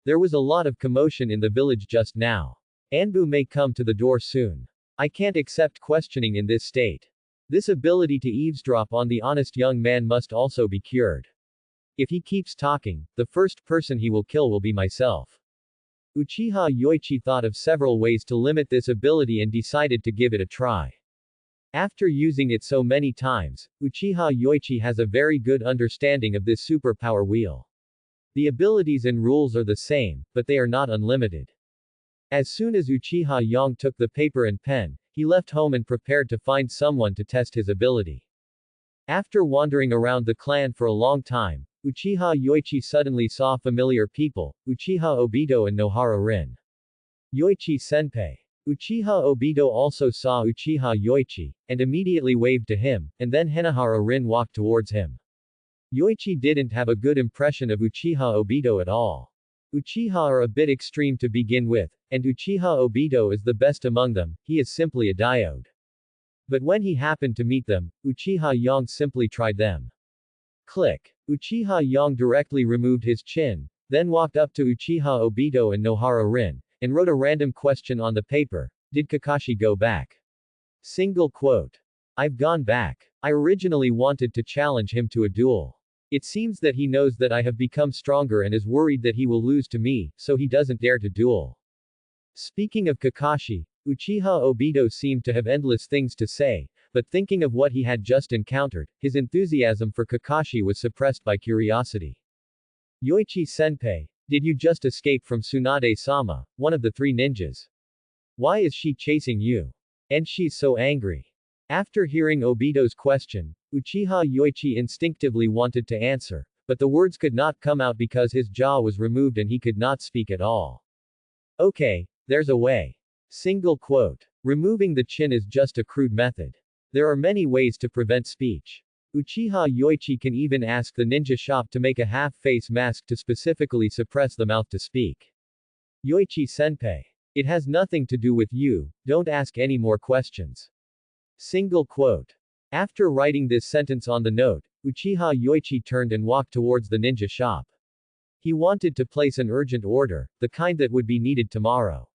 There was a lot of commotion in the village just now. Anbu may come to the door soon. I can't accept questioning in this state. This ability to eavesdrop on the honest young man must also be cured. If he keeps talking, the first person he will kill will be myself. Uchiha Yoichi thought of several ways to limit this ability and decided to give it a try. After using it so many times, Uchiha Yoichi has a very good understanding of this superpower wheel. The abilities and rules are the same, but they are not unlimited. As soon as Uchiha Yang took the paper and pen, he left home and prepared to find someone to test his ability. After wandering around the clan for a long time, Uchiha Yoichi suddenly saw familiar people, Uchiha Obito and Nohara Rin. Yoichi Senpai. Uchiha Obito also saw Uchiha Yoichi, and immediately waved to him, and then Hinohara Rin walked towards him. Yoichi didn't have a good impression of Uchiha Obito at all. Uchiha are a bit extreme to begin with, and Uchiha Obito is the best among them, he is simply a diode. But when he happened to meet them, Uchiha Yang simply tried them. Click. Uchiha Yang directly removed his chin, then walked up to Uchiha Obito and Nohara Rin, and wrote a random question on the paper. Did Kakashi go back? Single quote. I've gone back. I originally wanted to challenge him to a duel. It seems that he knows that I have become stronger and is worried that he will lose to me, so he doesn't dare to duel. Speaking of Kakashi, Uchiha Obito seemed to have endless things to say, but thinking of what he had just encountered, his enthusiasm for Kakashi was suppressed by curiosity. Yoichi Senpai, did you just escape from Tsunade-sama, one of the three ninjas? Why is she chasing you? And she's so angry. After hearing Obito's question, Uchiha Yoichi instinctively wanted to answer, but the words could not come out because his jaw was removed and he could not speak at all. Okay, there's a way. Single quote. Removing the chin is just a crude method. There are many ways to prevent speech. Uchiha Yoichi can even ask the ninja shop to make a half-face mask to specifically suppress the mouth to speak. Yoichi Senpai. It has nothing to do with you, don't ask any more questions. Single quote. After writing this sentence on the note, Uchiha Yoichi turned and walked towards the ninja shop. He wanted to place an urgent order, the kind that would be needed tomorrow.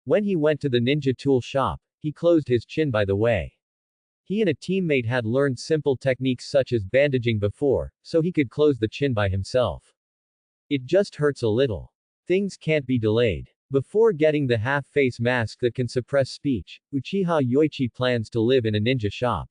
When he went to the ninja tool shop, he closed his chin by the way. He and a teammate had learned simple techniques such as bandaging before, so he could close the chin by himself. It just hurts a little. Things can't be delayed. Before getting the half-face mask that can suppress speech, Uchiha Yoichi plans to live in a ninja shop.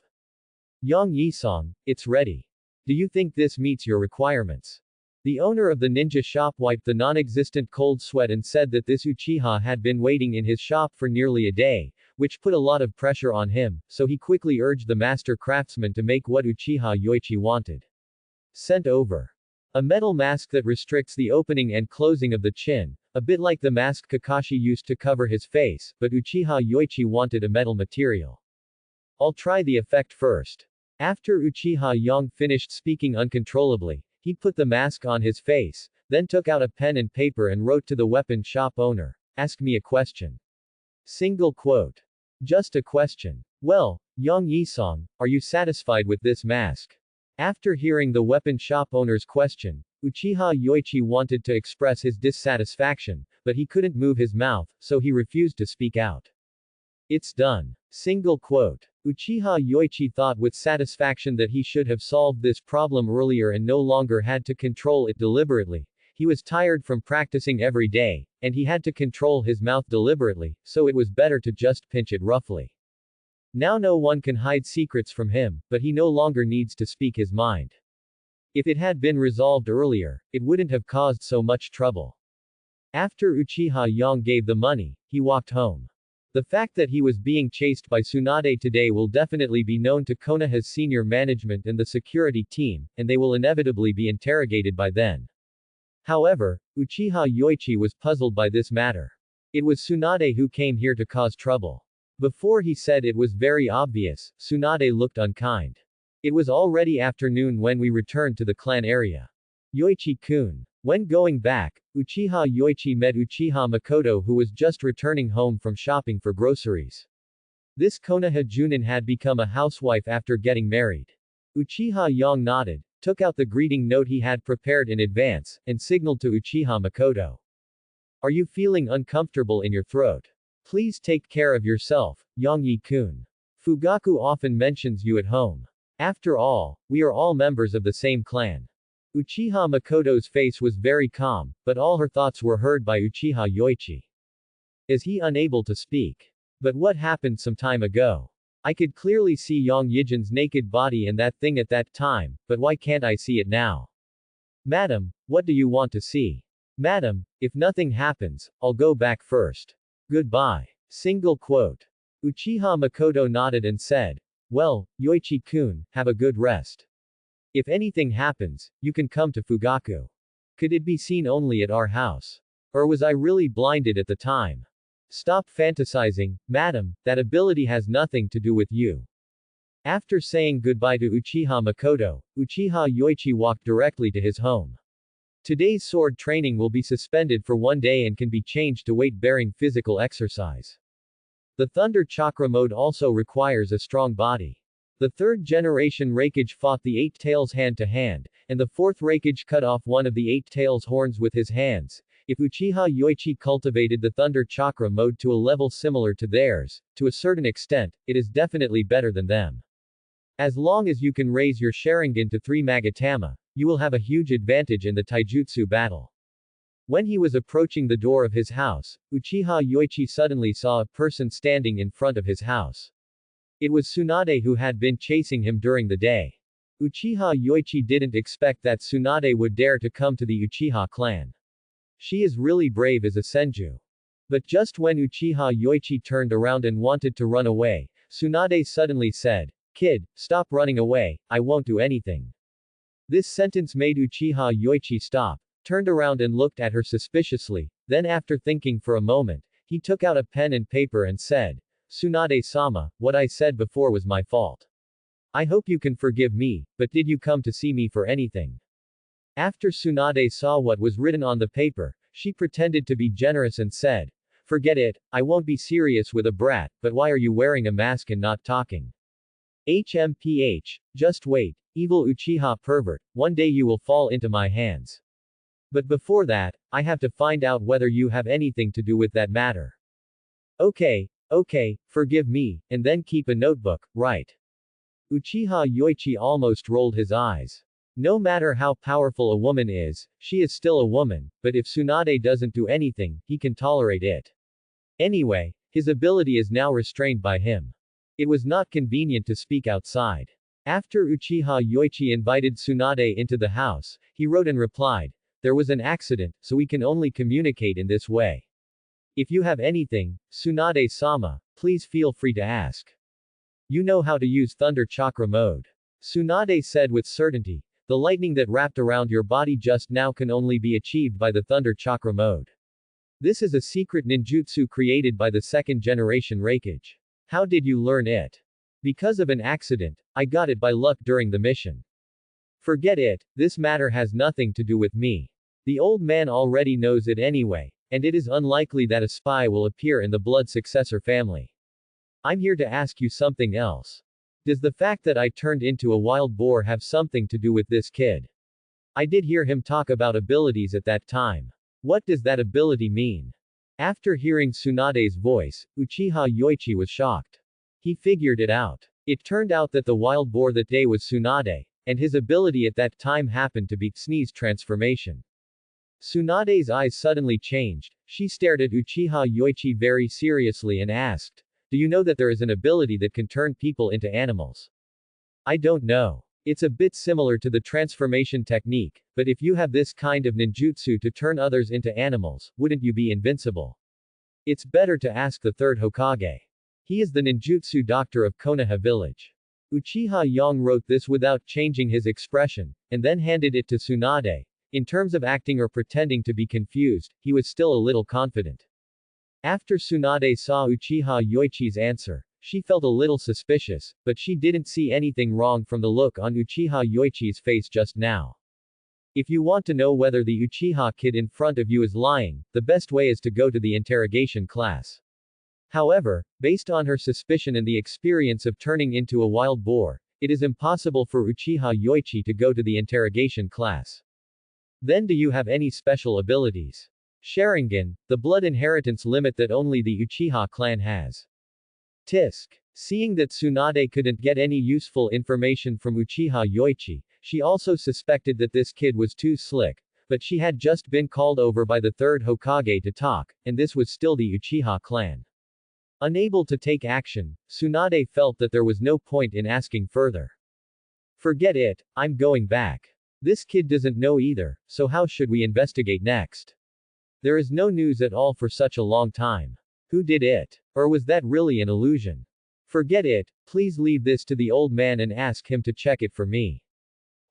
Yang Yisong, it's ready. Do you think this meets your requirements? The owner of the ninja shop wiped the non-existent cold sweat and said that this Uchiha had been waiting in his shop for nearly a day, which put a lot of pressure on him, so he quickly urged the master craftsman to make what Uchiha Yoichi wanted. Sent over. A metal mask that restricts the opening and closing of the chin, a bit like the mask Kakashi used to cover his face, but Uchiha Yoichi wanted a metal material. I'll try the effect first. After Uchiha Yang finished speaking uncontrollably, he put the mask on his face, then took out a pen and paper and wrote to the weapon shop owner, "Ask me a question." Single quote. Just a question. Well, Yang Yisong, are you satisfied with this mask? After hearing the weapon shop owner's question, Uchiha Yoichi wanted to express his dissatisfaction, but he couldn't move his mouth, so he refused to speak out. It's done. Single quote. Uchiha Yoichi thought with satisfaction that he should have solved this problem earlier and no longer had to control it deliberately. He was tired from practicing every day, and he had to control his mouth deliberately, so it was better to just pinch it roughly. Now no one can hide secrets from him, but he no longer needs to speak his mind. If it had been resolved earlier, it wouldn't have caused so much trouble. After Uchiha Yang gave the money, he walked home. The fact that he was being chased by Tsunade today will definitely be known to Konoha's senior management and the security team, and they will inevitably be interrogated by then. However, Uchiha Yoichi was puzzled by this matter. It was Tsunade who came here to cause trouble. Before he said it was very obvious, Tsunade looked unkind. It was already afternoon when we returned to the clan area. Yoichi-kun. When going back, Uchiha Yoichi met Uchiha Makoto who was just returning home from shopping for groceries. This Konoha Junin had become a housewife after getting married. Uchiha Yang nodded, took out the greeting note he had prepared in advance, and signaled to Uchiha Makoto. Are you feeling uncomfortable in your throat? Please take care of yourself, Yang Yi-kun. Fugaku often mentions you at home. After all, we are all members of the same clan. Uchiha Makoto's face was very calm, but all her thoughts were heard by Uchiha Yoichi. Is he unable to speak? But what happened some time ago? I could clearly see Yang Yijin's naked body and that thing at that time, but why can't I see it now? Madam, what do you want to see? Madam, if nothing happens, I'll go back first. Goodbye. Single quote. Uchiha Makoto nodded and said, well, Yoichi-kun, have a good rest. If anything happens, you can come to Fugaku. Could it be seen only at our house? Or was I really blinded at the time? Stop fantasizing, madam, that ability has nothing to do with you. After saying goodbye to Uchiha Makoto, Uchiha Yoichi walked directly to his home. Today's sword training will be suspended for one day and can be changed to weight-bearing physical exercise. The Thunder Chakra mode also requires a strong body. The third generation Raikage fought the Eight Tails hand-to-hand, and the fourth Raikage cut off one of the Eight Tails horns with his hands. If Uchiha Yoichi cultivated the Thunder Chakra mode to a level similar to theirs, to a certain extent, it is definitely better than them. As long as you can raise your Sharingan to 3 Magatama, you will have a huge advantage in the Taijutsu battle. When he was approaching the door of his house, Uchiha Yoichi suddenly saw a person standing in front of his house. It was Tsunade who had been chasing him during the day. Uchiha Yoichi didn't expect that Tsunade would dare to come to the Uchiha clan. She is really brave as a senju. But just when Uchiha Yoichi turned around and wanted to run away, Tsunade suddenly said, "Kid, stop running away, I won't do anything." This sentence made Uchiha Yoichi stop, turned around and looked at her suspiciously, then after thinking for a moment, he took out a pen and paper and said, "Tsunade-sama, what I said before was my fault. I hope you can forgive me, but did you come to see me for anything?" After Tsunade saw what was written on the paper, she pretended to be generous and said, "Forget it, I won't be serious with a brat, but why are you wearing a mask and not talking? HMPH, just wait, evil Uchiha pervert, one day you will fall into my hands. But before that, I have to find out whether you have anything to do with that matter. Okay, forgive me, and then keep a notebook, right?" Uchiha Yoichi almost rolled his eyes. No matter how powerful a woman is, she is still a woman, but if Tsunade doesn't do anything, he can tolerate it. Anyway, his ability is now restrained by him. It was not convenient to speak outside. After Uchiha Yoichi invited Tsunade into the house, he wrote and replied, "There was an accident, so we can only communicate in this way. If you have anything, Tsunade-sama, Please feel free to ask. You know how to use Thunder Chakra mode. Tsunade said with certainty. The lightning that wrapped around your body just now can only be achieved by the Thunder Chakra mode. This is a secret ninjutsu created by the second generation Raikage. How did you learn it? Because of an accident. I got it by luck during the mission. Forget it, this matter has nothing to do with me. The old man already knows it anyway, and it is unlikely that a spy will appear in the blood successor family. I'm here to ask you something else. Does the fact that I turned into a wild boar have something to do with this kid? I did hear him talk about abilities at that time. What does that ability mean? After hearing Tsunade's voice, Uchiha Yoichi was shocked. He figured it out. It turned out that the wild boar that day was Tsunade, and his ability at that time happened to be Sneeze transformation. Tsunade's eyes suddenly changed. She stared at Uchiha Yoichi very seriously and asked, do you know that there is an ability that can turn people into animals? I don't know. It's a bit similar to the transformation technique, but if you have this kind of ninjutsu to turn others into animals, wouldn't you be invincible? It's better to ask the third Hokage. He is the ninjutsu doctor of Konoha village. Uchiha Yang wrote this without changing his expression, and then handed it to Tsunade. In terms of acting or pretending to be confused, he was still a little confident. After Tsunade saw Uchiha Yoichi's answer, she felt a little suspicious, but she didn't see anything wrong from the look on Uchiha Yoichi's face just now. If you want to know whether the Uchiha kid in front of you is lying, the best way is to go to the interrogation class. However, based on her suspicion and the experience of turning into a wild boar, it is impossible for Uchiha Yoichi to go to the interrogation class. Then do you have any special abilities? Sharingan, the blood inheritance limit that only the Uchiha clan has. Tisk. Seeing that Tsunade couldn't get any useful information from Uchiha Yoichi, she also suspected that this kid was too slick, but she had just been called over by the third Hokage to talk, and this was still the Uchiha clan. Unable to take action, Tsunade felt that there was no point in asking further. Forget it, I'm going back. This kid doesn't know either, so how should we investigate next? There is no news at all for such a long time. Who did it? Or was that really an illusion? Forget it, please leave this to the old man and ask him to check it for me.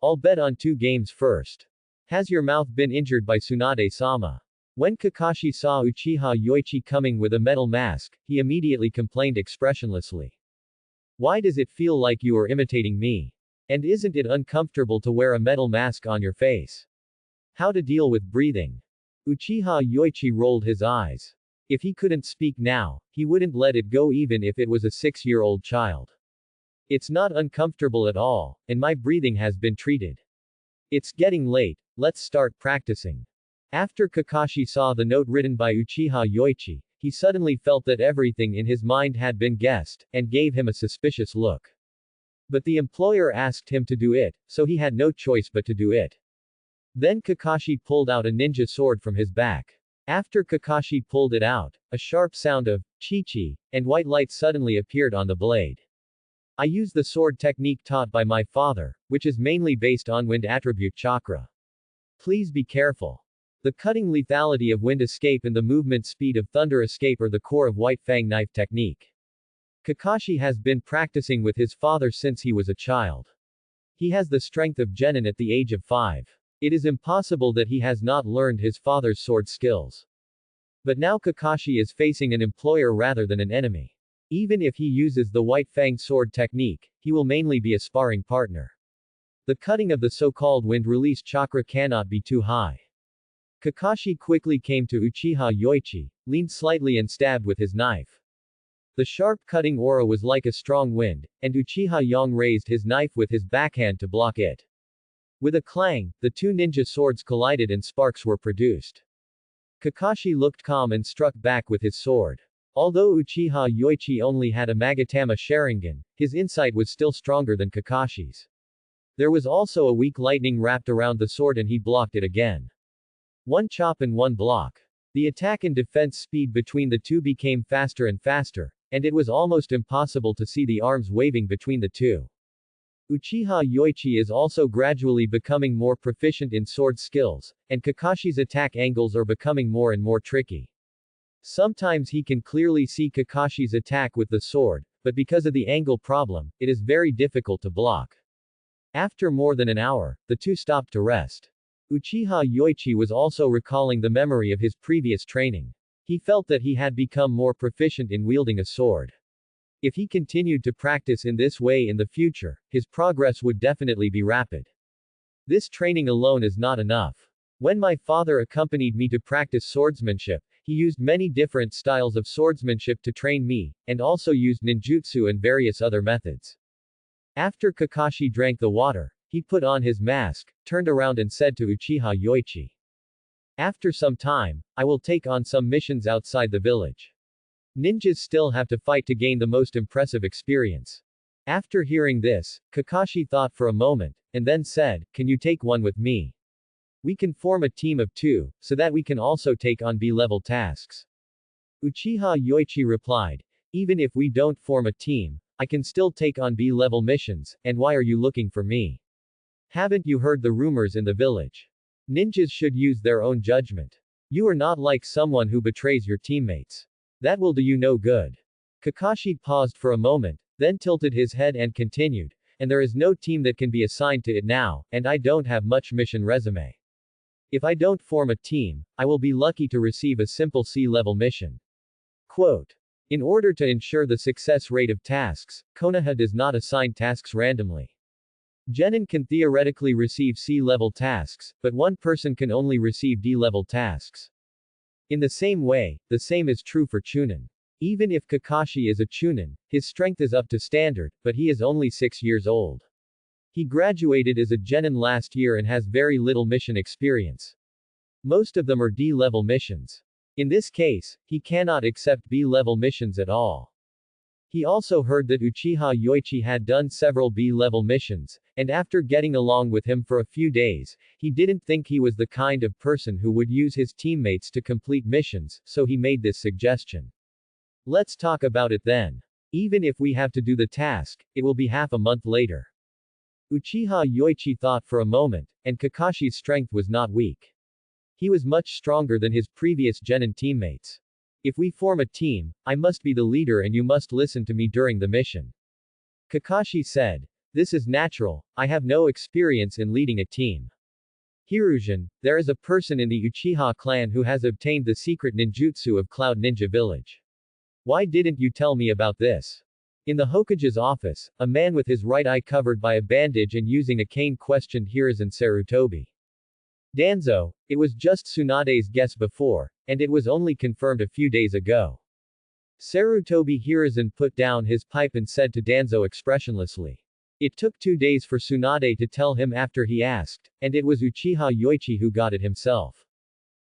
I'll bet on 2 games first. Has your mouth been injured by Tsunade-sama? When Kakashi saw Uchiha Yoichi coming with a metal mask, he immediately complained expressionlessly. Why does it feel like you are imitating me? And isn't it uncomfortable to wear a metal mask on your face? How to deal with breathing? Uchiha Yoichi rolled his eyes. If he couldn't speak now, he wouldn't let it go even if it was a 6-year-old child. It's not uncomfortable at all, and my breathing has been treated. It's getting late, let's start practicing. After Kakashi saw the note written by Uchiha Yoichi, he suddenly felt that everything in his mind had been guessed, and gave him a suspicious look. But the employer asked him to do it, so he had no choice but to do it. Then Kakashi pulled out a ninja sword from his back. After Kakashi pulled it out, a sharp sound of chi-chi and white light suddenly appeared on the blade. I use the sword technique taught by my father, which is mainly based on wind attribute chakra. Please be careful. The cutting lethality of wind escape and the movement speed of thunder escape are the core of White Fang knife technique. Kakashi has been practicing with his father since he was a child. He has the strength of genin at the age of 5. It is impossible that he has not learned his father's sword skills. But now Kakashi is facing an employer rather than an enemy. Even if he uses the White Fang sword technique, he will mainly be a sparring partner. The cutting of the so-called wind release chakra cannot be too high. Kakashi quickly came to Uchiha Yoichi, leaned slightly and stabbed with his knife. The sharp cutting aura was like a strong wind, and Uchiha Yang raised his knife with his backhand to block it. With a clang, the 2 ninja swords collided and sparks were produced. Kakashi looked calm and struck back with his sword. Although Uchiha Yoichi only had a Magatama Sharingan, his insight was still stronger than Kakashi's. There was also a weak lightning wrapped around the sword and he blocked it again. 1 chop and 1 block. The attack and defense speed between the 2 became faster and faster, and it was almost impossible to see the arms waving between the 2. Uchiha Yoichi is also gradually becoming more proficient in sword skills, and Kakashi's attack angles are becoming more and more tricky. Sometimes he can clearly see Kakashi's attack with the sword, but because of the angle problem, it is very difficult to block. After more than an hour, the two stopped to rest. Uchiha Yoichi was also recalling the memory of his previous training. He felt that he had become more proficient in wielding a sword. If he continued to practice in this way in the future, his progress would definitely be rapid. This training alone is not enough. When my father accompanied me to practice swordsmanship, he used many different styles of swordsmanship to train me, and also used ninjutsu and various other methods. After Kakashi drank the water, he put on his mask, turned around and said to Uchiha Yoichi. After some time, I will take on some missions outside the village. Ninjas still have to fight to gain the most impressive experience. After hearing this, Kakashi thought for a moment, and then said, "Can you take one with me? We can form a team of 2, so that we can also take on B-level tasks." Uchiha Yoichi replied, "Even if we don't form a team, I can still take on B-level missions, and why are you looking for me? Haven't you heard the rumors in the village? Ninjas should use their own judgment. You are not like someone who betrays your teammates. That will do you no good." Kakashi paused for a moment, then tilted his head and continued, "And there is no team that can be assigned to it now, and I don't have much mission resume. If I don't form a team, I will be lucky to receive a simple C-level mission." Quote. In order to ensure the success rate of tasks, Konoha does not assign tasks randomly. Genin can theoretically receive C-level tasks, but one person can only receive D-level tasks. In the same way, the same is true for Chunin. Even if Kakashi is a Chunin, his strength is up to standard, but he is only 6 years old. He graduated as a Genin last year and has very little mission experience. Most of them are D-level missions. In this case, he cannot accept B-level missions at all. He also heard that Uchiha Yoichi had done several B-level missions, and after getting along with him for a few days, he didn't think he was the kind of person who would use his teammates to complete missions, so he made this suggestion. "Let's talk about it then. Even if we have to do the task, it will be half a month later." Uchiha Yoichi thought for a moment, and Kakashi's strength was not weak. He was much stronger than his previous Genin teammates. "If we form a team, I must be the leader and you must listen to me during the mission." Kakashi said. "This is natural, I have no experience in leading a team." Hiruzen, there is a person in the Uchiha clan who has obtained the secret ninjutsu of Cloud Ninja Village. Why didn't you tell me about this? In the Hokage's office, a man with his right eye covered by a bandage and using a cane questioned Hiruzen Sarutobi. Danzo, it was just Tsunade's guess before, and it was only confirmed a few days ago. Sarutobi Hiruzen put down his pipe and said to Danzo expressionlessly. It took 2 days for Tsunade to tell him after he asked, and it was Uchiha Yoichi who got it himself.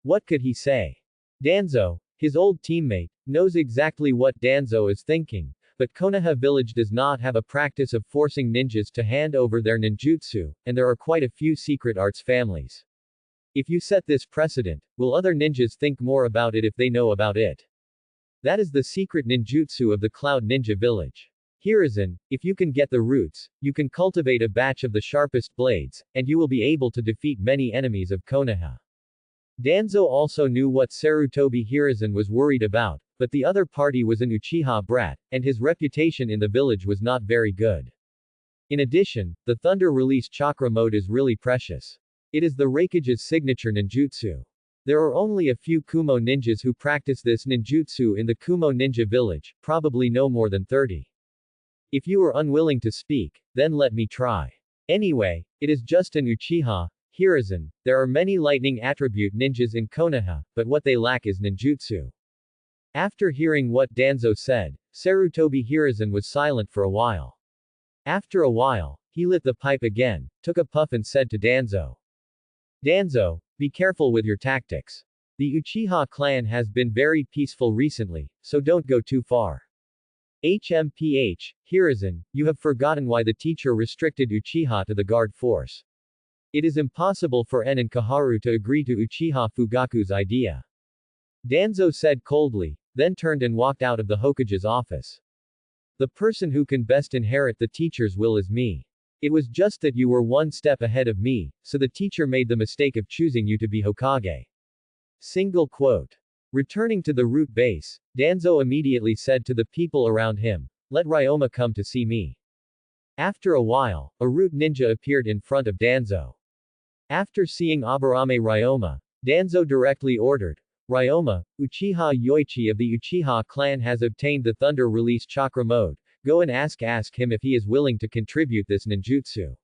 What could he say? Danzo, his old teammate, knows exactly what Danzo is thinking, but Konoha village does not have a practice of forcing ninjas to hand over their ninjutsu, and there are quite a few secret arts families. If you set this precedent, will other ninjas think more about it if they know about it? That is the secret ninjutsu of the Cloud Ninja Village. Hiruzen, if you can get the roots, you can cultivate a batch of the sharpest blades, and you will be able to defeat many enemies of Konoha. Danzo also knew what Sarutobi Hiruzen was worried about, but the other party was an Uchiha brat, and his reputation in the village was not very good. In addition, the Thunder Release Chakra mode is really precious. It is the Raikage's signature ninjutsu. There are only a few Kumo ninjas who practice this ninjutsu in the Kumo Ninja Village, probably no more than 30. If you are unwilling to speak, then let me try. Anyway, it is just an Uchiha, Hiruzen. There are many lightning attribute ninjas in Konoha, but what they lack is ninjutsu. After hearing what Danzo said, Sarutobi Hiruzen was silent for a while. After a while, he lit the pipe again, took a puff and said to Danzo. Danzo, be careful with your tactics. The Uchiha clan has been very peaceful recently, so don't go too far. HMPH, Hiruzen, you have forgotten why the teacher restricted Uchiha to the guard force. It is impossible for En and Kaharu to agree to Uchiha Fugaku's idea. Danzo said coldly, then turned and walked out of the Hokage's office. The person who can best inherit the teacher's will is me. It was just that you were one step ahead of me, so the teacher made the mistake of choosing you to be Hokage. Single quote. Returning to the root base, Danzo immediately said to the people around him, "Let Ryoma come to see me." After a while, a root ninja appeared in front of Danzo. After seeing Aburame Ryoma, Danzo directly ordered, "Ryoma, Uchiha Yoichi of the Uchiha clan has obtained the Thunder Release Chakra mode. Go and ask him if he is willing to contribute this ninjutsu."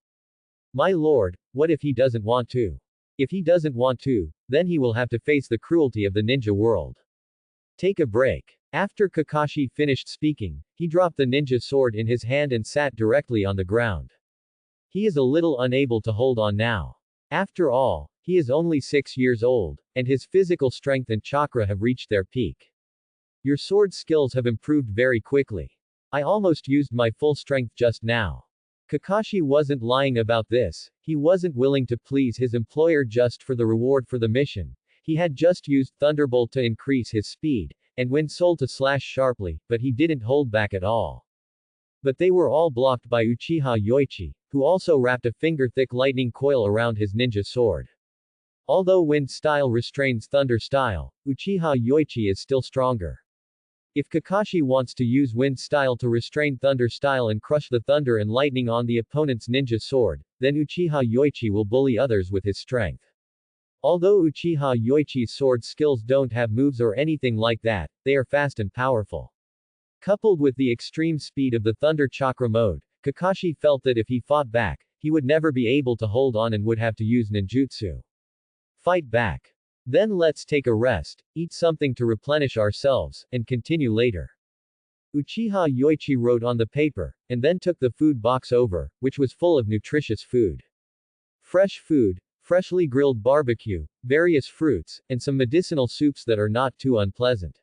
"My lord, what if he doesn't want to?" "If he doesn't want to, then he will have to face the cruelty of the ninja world." Take a break. After Kakashi finished speaking, he dropped the ninja sword in his hand and sat directly on the ground. He is a little unable to hold on now. After all, he is only 6 years old, and his physical strength and chakra have reached their peak. "Your sword skills have improved very quickly. I almost used my full strength just now." Kakashi wasn't lying about this. He wasn't willing to please his employer just for the reward for the mission. He had just used Thunderbolt to increase his speed, and Wind Soul to slash sharply, but he didn't hold back at all. But they were all blocked by Uchiha Yoichi, who also wrapped a finger-thick lightning coil around his ninja sword. Although Wind Style restrains Thunder Style, Uchiha Yoichi is still stronger. If Kakashi wants to use Wind Style to restrain Thunder Style and crush the thunder and lightning on the opponent's ninja sword, then Uchiha Yoichi will bully others with his strength. Although Uchiha Yoichi's sword skills don't have moves or anything like that, they are fast and powerful. Coupled with the extreme speed of the Thunder Chakra mode, Kakashi felt that if he fought back, he would never be able to hold on and would have to use ninjutsu. Fight back. Then let's take a rest, eat something to replenish ourselves, and continue later. Uchiha Yoichi wrote on the paper, and then took the food box over, which was full of nutritious food. Fresh food, freshly grilled barbecue, various fruits, and some medicinal soups that are not too unpleasant.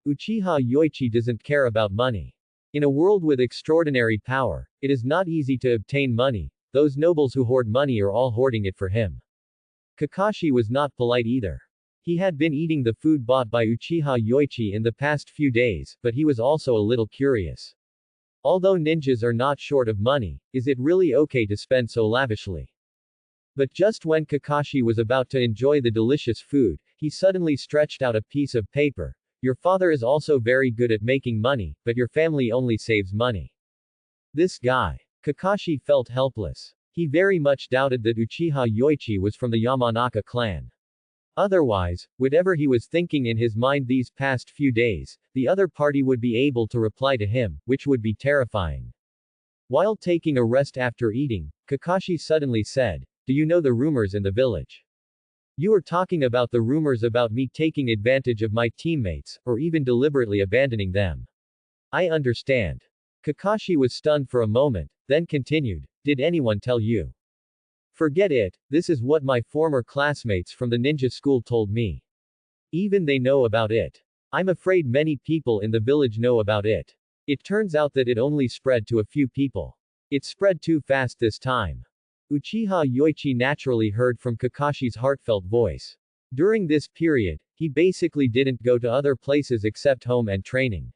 Uchiha Yoichi doesn't care about money. In a world with extraordinary power, it is not easy to obtain money. Those nobles who hoard money are all hoarding it for him. Kakashi was not polite either. He had been eating the food bought by Uchiha Yoichi in the past few days, but he was also a little curious. Although ninjas are not short of money, is it really okay to spend so lavishly? But just when Kakashi was about to enjoy the delicious food, he suddenly stretched out a piece of paper. "Your father is also very good at making money, but your family only saves money." This guy. Kakashi felt helpless. He very much doubted that Uchiha Yoichi was from the Yamanaka clan. Otherwise, whatever he was thinking in his mind these past few days, the other party would be able to reply to him, which would be terrifying. While taking a rest after eating, Kakashi suddenly said, "Do you know the rumors in the village? You are talking about the rumors about me taking advantage of my teammates, or even deliberately abandoning them." "I understand." Kakashi was stunned for a moment, then continued, "Did anyone tell you?" "Forget it, this is what my former classmates from the ninja school told me. Even they know about it. I'm afraid many people in the village know about it. It turns out that it only spread to a few people. It spread too fast this time." Uchiha Yoichi naturally heard from Kakashi's heartfelt voice. During this period, he basically didn't go to other places except home and training.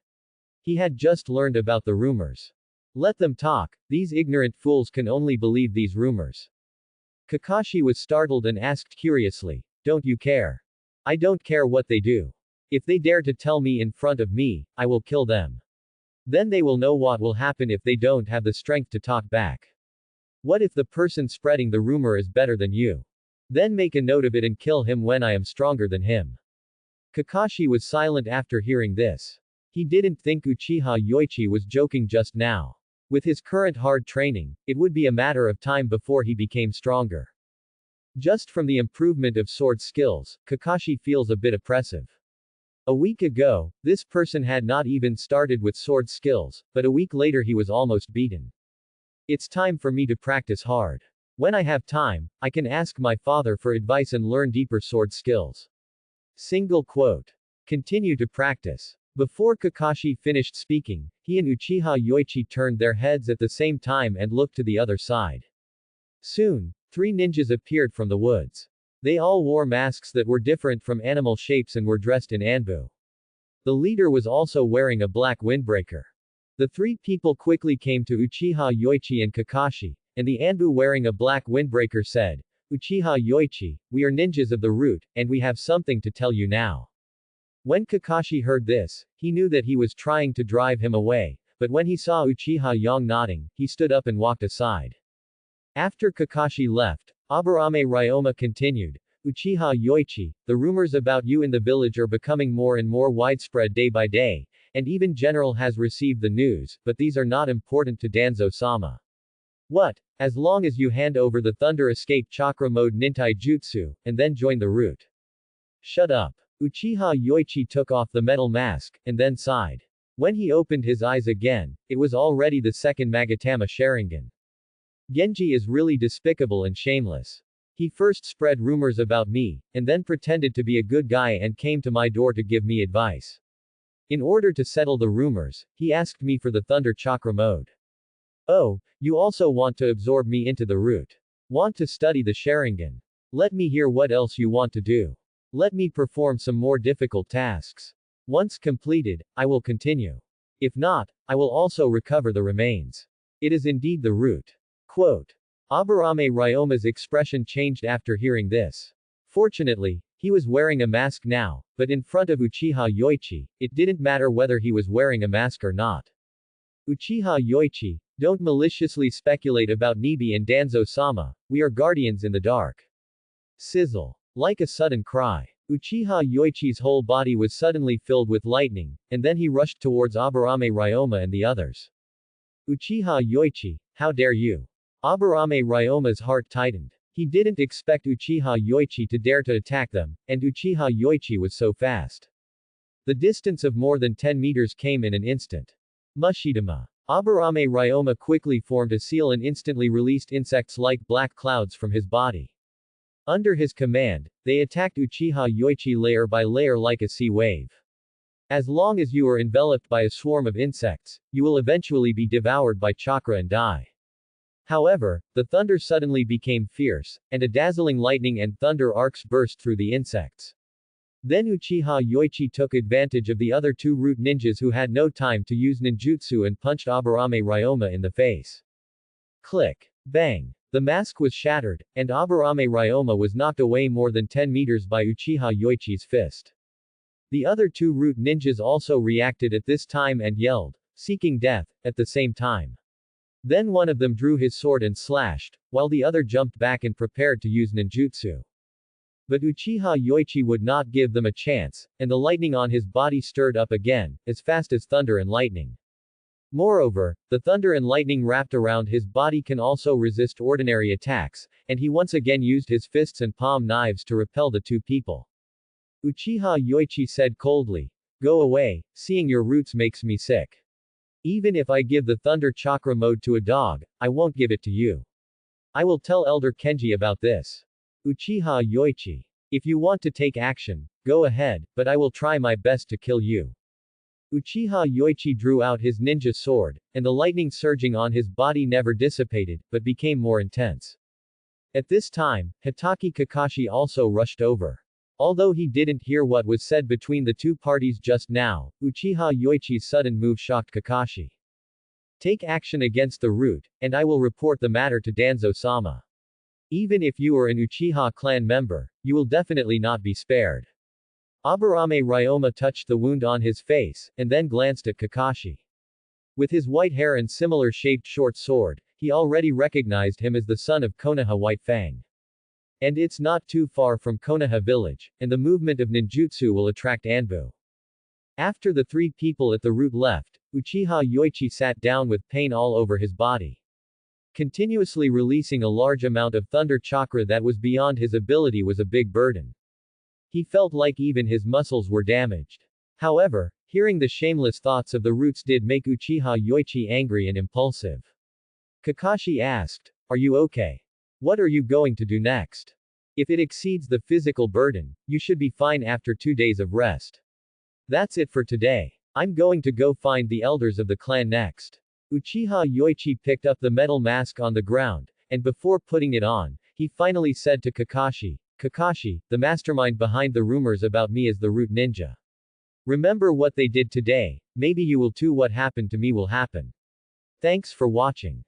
He had just learned about the rumors. Let them talk, these ignorant fools can only believe these rumors. Kakashi was startled and asked curiously, "Don't you care?" "I don't care what they do. If they dare to tell me in front of me, I will kill them. Then they will know what will happen if they don't have the strength to talk back. What if the person spreading the rumor is better than you? Then make a note of it and kill him when I am stronger than him." Kakashi was silent after hearing this. He didn't think Uchiha Yoichi was joking just now. With his current hard training, it would be a matter of time before he became stronger. Just from the improvement of sword skills, Kakashi feels a bit oppressive. A week ago, this person had not even started with sword skills, but a week later he was almost beaten. It's time for me to practice hard. When I have time, I can ask my father for advice and learn deeper sword skills. Single quote. Continue to practice. Before Kakashi finished speaking, he and Uchiha Yoichi turned their heads at the same time and looked to the other side. Soon, 3 ninjas appeared from the woods. They all wore masks that were different from animal shapes and were dressed in anbu. The leader was also wearing a black windbreaker. The 3 people quickly came to Uchiha Yoichi and Kakashi, and the anbu wearing a black windbreaker said, "Uchiha Yoichi, we are ninjas of the root, and we have something to tell you now." When Kakashi heard this, he knew that he was trying to drive him away, but when he saw Uchiha Yang nodding, he stood up and walked aside. After Kakashi left, Aburame Ryoma continued, Uchiha Yoichi, the rumors about you in the village are becoming more and more widespread day by day, and even General has received the news, but these are not important to Danzo-sama. What? As long as you hand over the Thunder Escape Chakra Mode Nintai Jutsu, and then join the route. Shut up. Uchiha Yoichi took off the metal mask, and then sighed. When he opened his eyes again, it was already the second Magatama Sharingan. Genji is really despicable and shameless. He first spread rumors about me, and then pretended to be a good guy and came to my door to give me advice. In order to settle the rumors, he asked me for the Thunder Chakra Mode. Oh, you also want to absorb me into the root. Want to study the Sharingan. Let me hear what else you want to do. Let me perform some more difficult tasks. Once completed, I will continue. If not, I will also recover the remains. It is indeed the root. Quote. Aburame Ryoma's expression changed after hearing this. Fortunately, he was wearing a mask now, but in front of Uchiha Yoichi, it didn't matter whether he was wearing a mask or not. Uchiha Yoichi, don't maliciously speculate about Nibi and Danzo-sama, we are guardians in the dark. Sizzle. Like a sudden cry. Uchiha Yoichi's whole body was suddenly filled with lightning, and then he rushed towards Aburame Ryoma and the others. Uchiha Yoichi, how dare you? Aburame Ryoma's heart tightened. He didn't expect Uchiha Yoichi to dare to attack them, and Uchiha Yoichi was so fast. The distance of more than 10 meters came in an instant. Mushidama. Aburame Ryoma quickly formed a seal and instantly released insects like black clouds from his body. Under his command, they attacked Uchiha Yoichi layer by layer like a sea wave. As long as you are enveloped by a swarm of insects, you will eventually be devoured by chakra and die. However, the thunder suddenly became fierce, and a dazzling lightning and thunder arcs burst through the insects. Then Uchiha Yoichi took advantage of the other two root ninjas who had no time to use ninjutsu and punched Aburame Ryoma in the face. Click. Bang. The mask was shattered, and Aburame Ryoma was knocked away more than 10 meters by Uchiha Yoichi's fist. The other two root ninjas also reacted at this time and yelled, seeking death, at the same time. Then one of them drew his sword and slashed, while the other jumped back and prepared to use ninjutsu. But Uchiha Yoichi would not give them a chance, and the lightning on his body stirred up again, as fast as thunder and lightning. Moreover, the thunder and lightning wrapped around his body can also resist ordinary attacks, and he once again used his fists and palm knives to repel the two people. Uchiha Yoichi said coldly, "Go away, seeing your roots makes me sick. Even if I give the Thunder Chakra Mode to a dog, I won't give it to you. I will tell Elder Kenji about this. Uchiha Yoichi. If you want to take action, go ahead, but I will try my best to kill you." Uchiha Yoichi drew out his ninja sword, and the lightning surging on his body never dissipated, but became more intense. At this time, Hitaki Kakashi also rushed over. Although he didn't hear what was said between the two parties just now, Uchiha Yoichi's sudden move shocked Kakashi. Take action against the root, and I will report the matter to Danzo-sama. Even if you are an Uchiha clan member, you will definitely not be spared. Aburame Ryoma touched the wound on his face, and then glanced at Kakashi. With his white hair and similar-shaped short sword, he already recognized him as the son of Konoha White Fang. And it's not too far from Konoha village, and the movement of ninjutsu will attract Anbu. After the three people at the root left, Uchiha Yoichi sat down with pain all over his body. Continuously releasing a large amount of thunder chakra that was beyond his ability was a big burden. He felt like even his muscles were damaged. However, hearing the shameless thoughts of the roots did make Uchiha Yoichi angry and impulsive. Kakashi asked, "Are you okay? What are you going to do next? If it exceeds the physical burden, you should be fine after 2 days of rest. That's it for today. I'm going to go find the elders of the clan next." Uchiha Yoichi picked up the metal mask on the ground, and before putting it on, he finally said to Kakashi, "Kakashi, the mastermind behind the rumors about me is the root ninja. Remember what they did today, maybe you will too. What happened to me will happen. Thanks for watching.